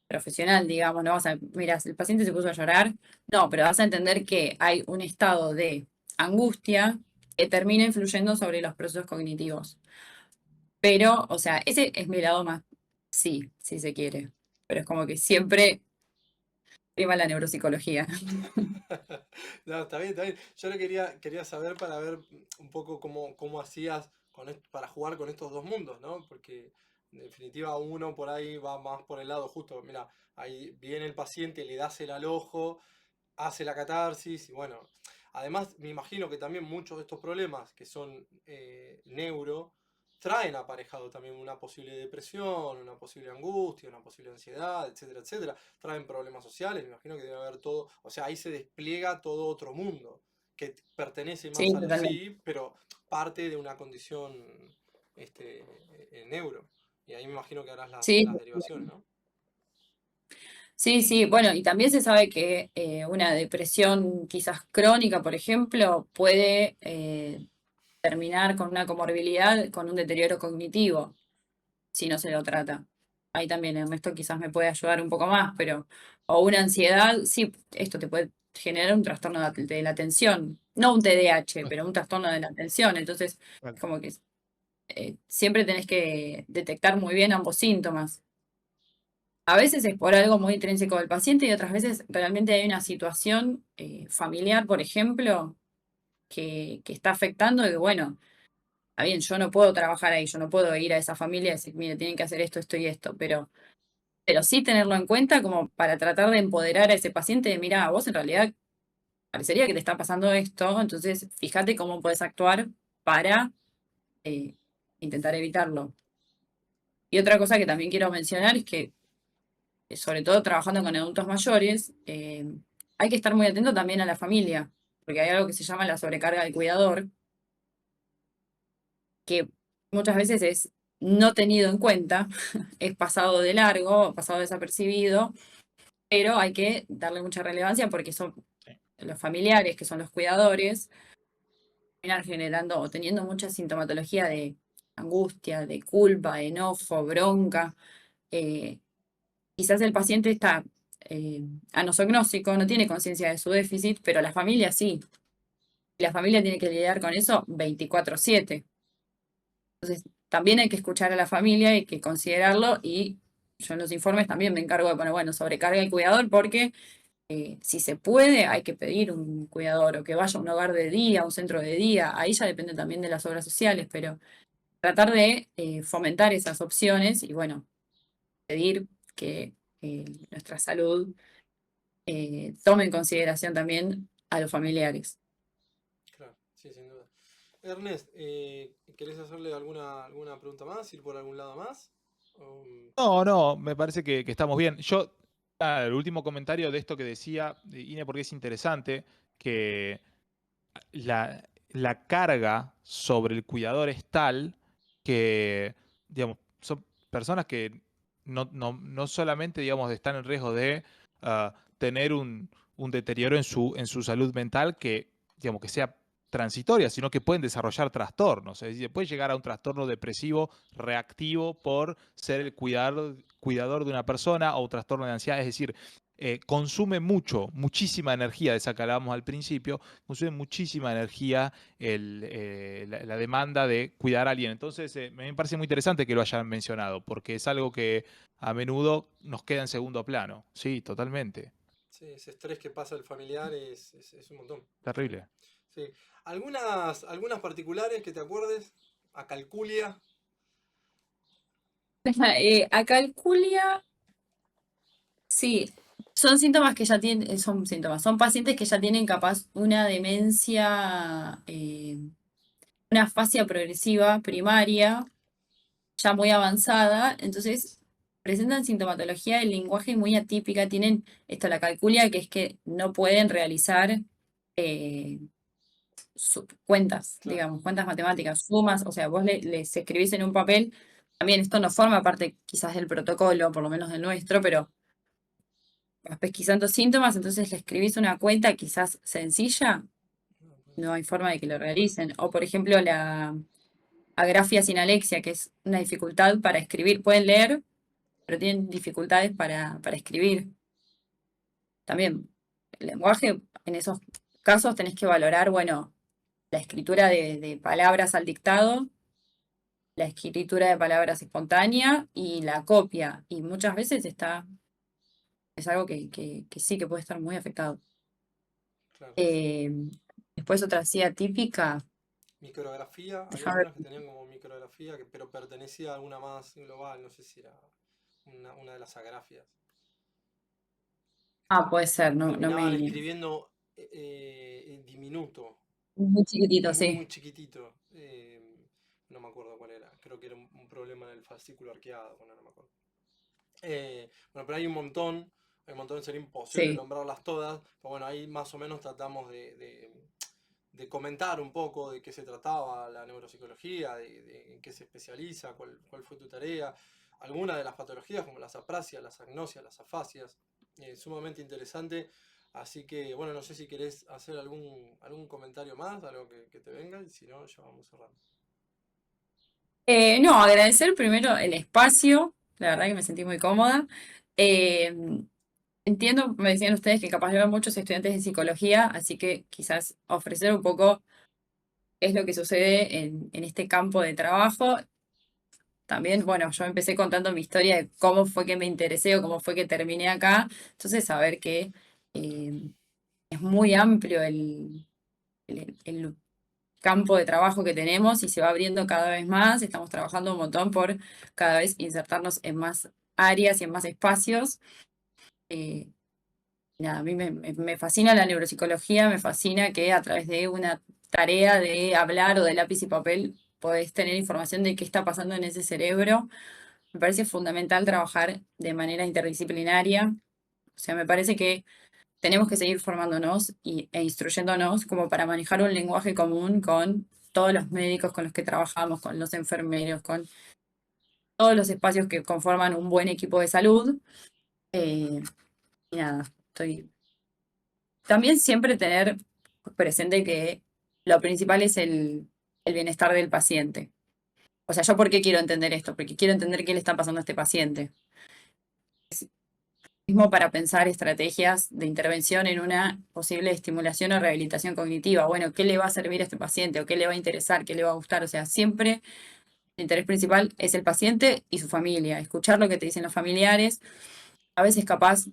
profesional, digamos, no vas a, mira, el paciente se puso a llorar, no, pero vas a entender que hay un estado de angustia que termina influyendo sobre los procesos cognitivos. Pero, o sea, ese es mi lado más, sí, si se quiere, pero es como que siempre prima la neuropsicología. No, está bien, está bien. Yo le quería saber para ver un poco cómo hacías para jugar con estos dos mundos, ¿no? Porque en definitiva uno por ahí va más por el lado justo, mira, ahí viene el paciente, le das el alojo, hace la catarsis y bueno, además me imagino que también muchos de estos problemas que son neuro traen aparejado también una posible depresión, una posible angustia, una posible ansiedad, etcétera, etcétera. Traen problemas sociales, me imagino que debe haber todo, o sea, ahí se despliega todo otro mundo que pertenece más Sí, a lo totalmente. sí, pero parte de una condición este, neuro. Y ahí me imagino que harás Sí, las derivaciones, ¿no? sí, sí, bueno, y también se sabe que una depresión quizás crónica, por ejemplo, puede terminar con una comorbilidad, con un deterioro cognitivo, si no se lo trata. Ahí también Ernesto quizás me puede ayudar un poco más, pero, o una ansiedad, sí, esto te puede generar un trastorno de la atención, no un TDAH, pero un trastorno de la atención. Entonces, Claro. es como que siempre tenés que detectar muy bien ambos síntomas. A veces es por algo muy intrínseco del paciente y otras veces realmente hay una situación familiar, por ejemplo, que está afectando y que, bueno, está bien, yo no puedo trabajar ahí, yo no puedo ir a esa familia y decir, mire, tienen que hacer esto, esto y esto, pero sí tenerlo en cuenta como para tratar de empoderar a ese paciente de, mira, vos en realidad parecería que te está pasando esto, entonces fíjate cómo puedes actuar para eh, intentar evitarlo. Y otra cosa que también quiero mencionar es que, sobre todo trabajando con adultos mayores, hay que estar muy atento también a la familia, porque hay algo que se llama la sobrecarga del cuidador, que muchas veces es no tenido en cuenta, es pasado de largo, pasado desapercibido, pero hay que darle mucha relevancia porque son Sí. los familiares, que son los cuidadores, terminan generando o teniendo mucha sintomatología de angustia, de culpa, de enojo, bronca. eh, Quizás el paciente está anosognósico, no tiene conciencia de su déficit, pero la familia sí. Y la familia tiene que lidiar con eso 24/7. Entonces, también hay que escuchar a la familia, hay que considerarlo y yo en los informes también me encargo de poner, bueno, sobrecarga el cuidador porque si se puede hay que pedir un cuidador o que vaya a un hogar de día, a un centro de día. Ahí ya depende también de las obras sociales, pero tratar de fomentar esas opciones y bueno, pedir que nuestra salud tome en consideración también a los familiares. Claro, sí, sin duda. Ernest, ¿querés hacerle alguna pregunta más? ¿Ir por algún lado más? Um, No, no, me parece que estamos bien. Yo, el último comentario de esto que decía Ine, porque es interesante, que la carga sobre el cuidador es tal que, digamos, son personas que no solamente, digamos, están en riesgo de tener un deterioro en su salud mental que, digamos, que sea transitoria, sino que pueden desarrollar trastornos. Es decir, puede llegar a un trastorno depresivo reactivo por ser el cuidador de una persona o un trastorno de ansiedad. Es decir, consume muchísima energía de esa que hablábamos al principio, consume muchísima energía la demanda de cuidar a alguien. Entonces, me parece muy interesante que lo hayan mencionado, porque es algo que a menudo nos queda en segundo plano. Sí, totalmente. sí, ese estrés que pasa el familiar es un montón. Sí, Terrible. sí. Algunas particulares que te acuerdes? A Calculia. A Calculia. Sí, son síntomas que ya tienen, son pacientes que ya tienen capaz una demencia, una afasia progresiva primaria, ya muy avanzada, entonces presentan sintomatología del lenguaje muy atípica, tienen esto, la calculia, que es que no pueden realizar eh, cuentas, Claro, digamos, cuentas matemáticas, sumas, o sea, vos les escribís en un papel, también esto no forma parte quizás del protocolo, por lo menos del nuestro, pero vas pesquisando síntomas, entonces le escribís una cuenta quizás sencilla, no hay forma de que lo realicen. O por ejemplo la agrafia sin alexia, que es una dificultad para escribir. Pueden leer, pero tienen dificultades para escribir. También el lenguaje, en esos casos tenés que valorar, bueno, la escritura de palabras al dictado, la escritura de palabras espontánea y la copia. Y muchas veces es algo que sí que puede estar muy afectado. claro. Eh, Después otra así atípica, Micrografía, había déjame ver. algunas que tenían como micrografía, pero pertenecía a alguna más global, no sé si era una de las agrafias. Ah, puede ser, no Terminaban me. escribiendo en diminuto, Muy chiquitito, muy, sí. muy chiquitito. No me acuerdo cuál era, creo que era un problema en el fascículo arqueado, bueno, no me acuerdo. Bueno, pero hay un montón, sería imposible Sí. nombrarlas todas, pero bueno, ahí más o menos tratamos de comentar un poco de qué se trataba la neuropsicología, de en qué se especializa, cuál fue tu tarea, algunas de las patologías como las aprasias, las agnosias, las afasias, sumamente interesante. Así que, bueno, no sé si querés hacer algún comentario más, algo que te venga, y si no, ya vamos cerrando. No, agradecer primero el espacio, la verdad que me sentí muy cómoda. Eh, Entiendo, me decían ustedes que capaz llevan muchos estudiantes de psicología, así que quizás ofrecer un poco qué es lo que sucede en este campo de trabajo. También, bueno, yo empecé contando mi historia de cómo fue que me interesé o cómo fue que terminé acá, entonces saber que eh, es muy amplio el campo de trabajo que tenemos y se va abriendo cada vez más. Estamos trabajando un montón por cada vez insertarnos en más áreas y en más espacios. Eh, Nada, a mí me fascina la neuropsicología, me fascina que a través de una tarea de hablar o de lápiz y papel podés tener información de qué está pasando en ese cerebro. Me parece fundamental trabajar de manera interdisciplinaria. O sea, me parece que tenemos que seguir formándonos e instruyéndonos como para manejar un lenguaje común con todos los médicos con los que trabajamos, con los enfermeros, con todos los espacios que conforman un buen equipo de salud. Eh, y nada, estoy. También siempre tener presente que lo principal es el bienestar del paciente. O sea, ¿yo por qué quiero entender esto? Porque quiero entender qué le está pasando a este paciente. Mismo para pensar estrategias de intervención en una posible estimulación o rehabilitación cognitiva. Bueno, ¿qué le va a servir a este paciente? ¿O qué le va a interesar? ¿Qué le va a gustar? O sea, siempre el interés principal es el paciente y su familia. Escuchar lo que te dicen los familiares. A veces capaz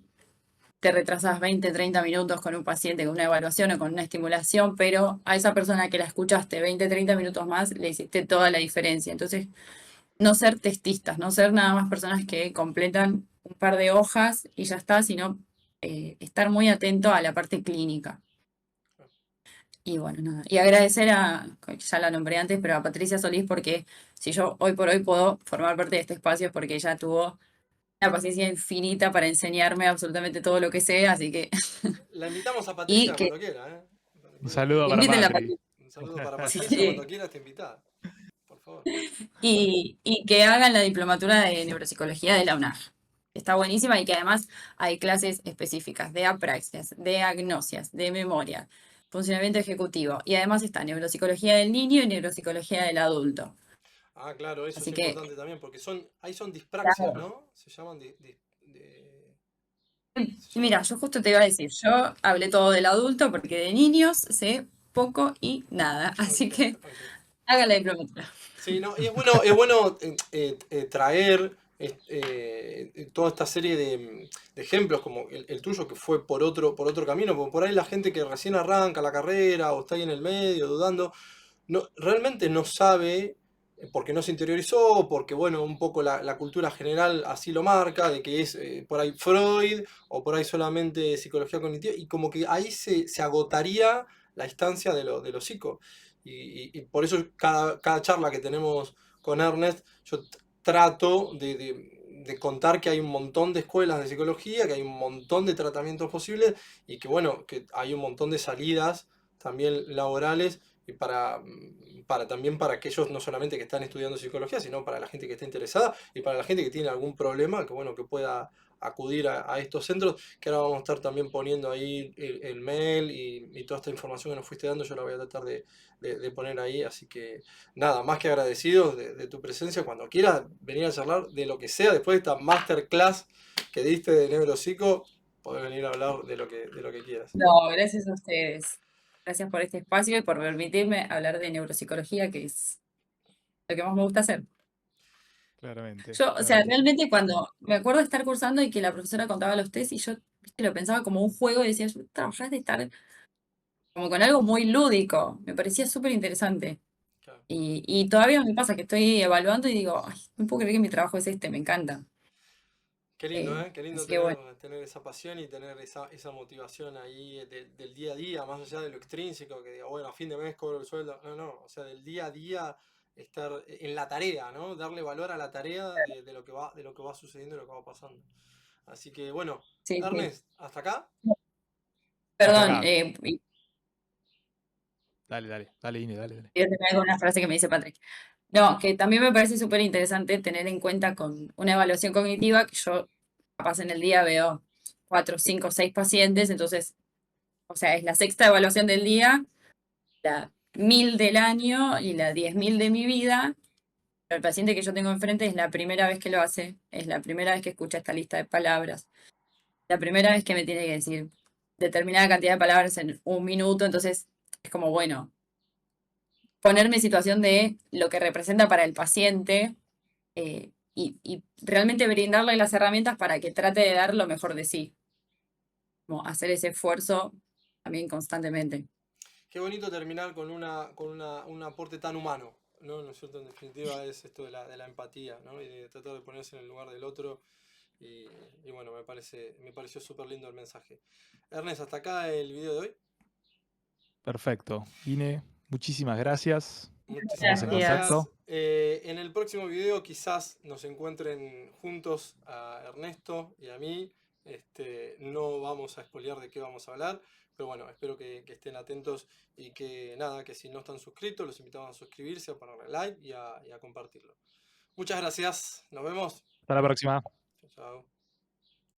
te retrasas 20, 30 minutos con un paciente, con una evaluación o con una estimulación, pero a esa persona que la escuchaste 20, 30 minutos más le hiciste toda la diferencia. Entonces, no ser testistas, no ser nada más personas que completan un par de hojas y ya está, sino estar muy atento a la parte clínica. Y bueno, nada. Y agradecer ya la nombré antes, pero a Patricia Solís, porque si yo hoy por hoy puedo formar parte de este espacio es porque ella tuvo una paciencia infinita para enseñarme absolutamente todo lo que sé, así que, La invitamos a y Patricia que cuando quiera, ¿eh? Cuando Un quiera. saludo para inviten la Patri. Patricia. Un saludo para Patricia, cuando Sí. quiera está invitada, por favor. Y que hagan la diplomatura de neuropsicología de la UNAG. Está buenísima y que además hay clases específicas de apraxias, de agnosias, de memoria, funcionamiento ejecutivo. Y además está neuropsicología del niño y neuropsicología del adulto. Ah, claro, eso es Así que, importante también, porque ahí son dispraxias, claro. ¿no? Se llaman se llaman, Mira, yo justo te iba a decir, yo hablé todo del adulto porque de niños sé poco y nada. Así ok, que ok. hagan la diplomatura. Sí, no, y es bueno traer toda esta serie de ejemplos como el tuyo que fue por otro camino, porque por ahí la gente que recién arranca la carrera o está ahí en el medio dudando, no, realmente no sabe porque no se interiorizó, porque bueno, un poco la cultura general así lo marca, de que es por ahí Freud o por ahí solamente psicología cognitiva, y como que ahí se agotaría la instancia de lo psico. Y por eso cada charla que tenemos con Ernest, yo trato de contar que hay un montón de escuelas de psicología, que hay un montón de tratamientos posibles y que bueno, que hay un montón de salidas también laborales y también para aquellos no solamente que están estudiando psicología, sino para la gente que está interesada y para la gente que tiene algún problema, que bueno, que pueda acudir a estos centros, que ahora vamos a estar también poniendo ahí el mail y toda esta información que nos fuiste dando, yo la voy a tratar de poner ahí, así que nada, más que agradecidos de tu presencia, cuando quieras venir a charlar de lo que sea, después de esta masterclass que diste de neuropsico, podés venir a hablar de lo que quieras. No, gracias a ustedes. Gracias por este espacio y por permitirme hablar de neuropsicología, que es lo que más me gusta hacer. Claramente. Yo, o sea, claramente. realmente cuando me acuerdo de estar cursando y que la profesora contaba los test y yo, viste, lo pensaba como un juego y decía, yo trabajás de estar como con algo muy lúdico. Me parecía súper interesante. Claro. Y todavía me pasa que estoy evaluando y digo, ay, no puedo creer que mi trabajo es este, me encanta. Qué lindo, ¿eh? Qué lindo Así que bueno, tener esa pasión y tener esa motivación ahí del día a día, más allá de lo extrínseco, que diga, bueno, a fin de mes cobro el sueldo. No, no, o sea, del día a día estar en la tarea, ¿no? Darle valor a la tarea de lo que va sucediendo y lo que va pasando. Así que bueno, sí, sí. Ernest, ¿hasta acá? Hasta Perdón, acá. y Dale, Ine, dale. voy a terminar con una frase que me dice Patrick. No, que también me parece súper interesante tener en cuenta con una evaluación cognitiva que yo capaz en el día veo 4, 5, 6 pacientes, entonces, o sea, es la sexta evaluación del día, la 1000 del año y la 10.000 de mi vida. Pero el paciente que yo tengo enfrente es la primera vez que lo hace, es la primera vez que escucha esta lista de palabras, la primera vez que me tiene que decir determinada cantidad de palabras en un minuto, entonces es como, bueno, ponerme en situación de lo que representa para el paciente y realmente brindarle las herramientas para que trate de dar lo mejor de sí, como hacer ese esfuerzo también constantemente. Qué bonito terminar con un aporte tan humano, ¿no? ¿No es cierto? En definitiva es esto de la empatía, ¿no? Y de tratar de ponerse en el lugar del otro. Y bueno, me pareció súper lindo el mensaje. Ernest, hasta acá el video de hoy. Perfecto. Ine, muchísimas gracias. Muchísimas Estamos en Gracias. contacto. gracias. En el próximo video quizás nos encuentren juntos a Ernesto y a mí. No vamos a spoilear de qué vamos a hablar, pero bueno, espero que estén atentos y que nada, que si no están suscritos, los invitamos a suscribirse, a ponerle like y a compartirlo. Muchas gracias, nos vemos. Hasta la próxima. Chao, chao.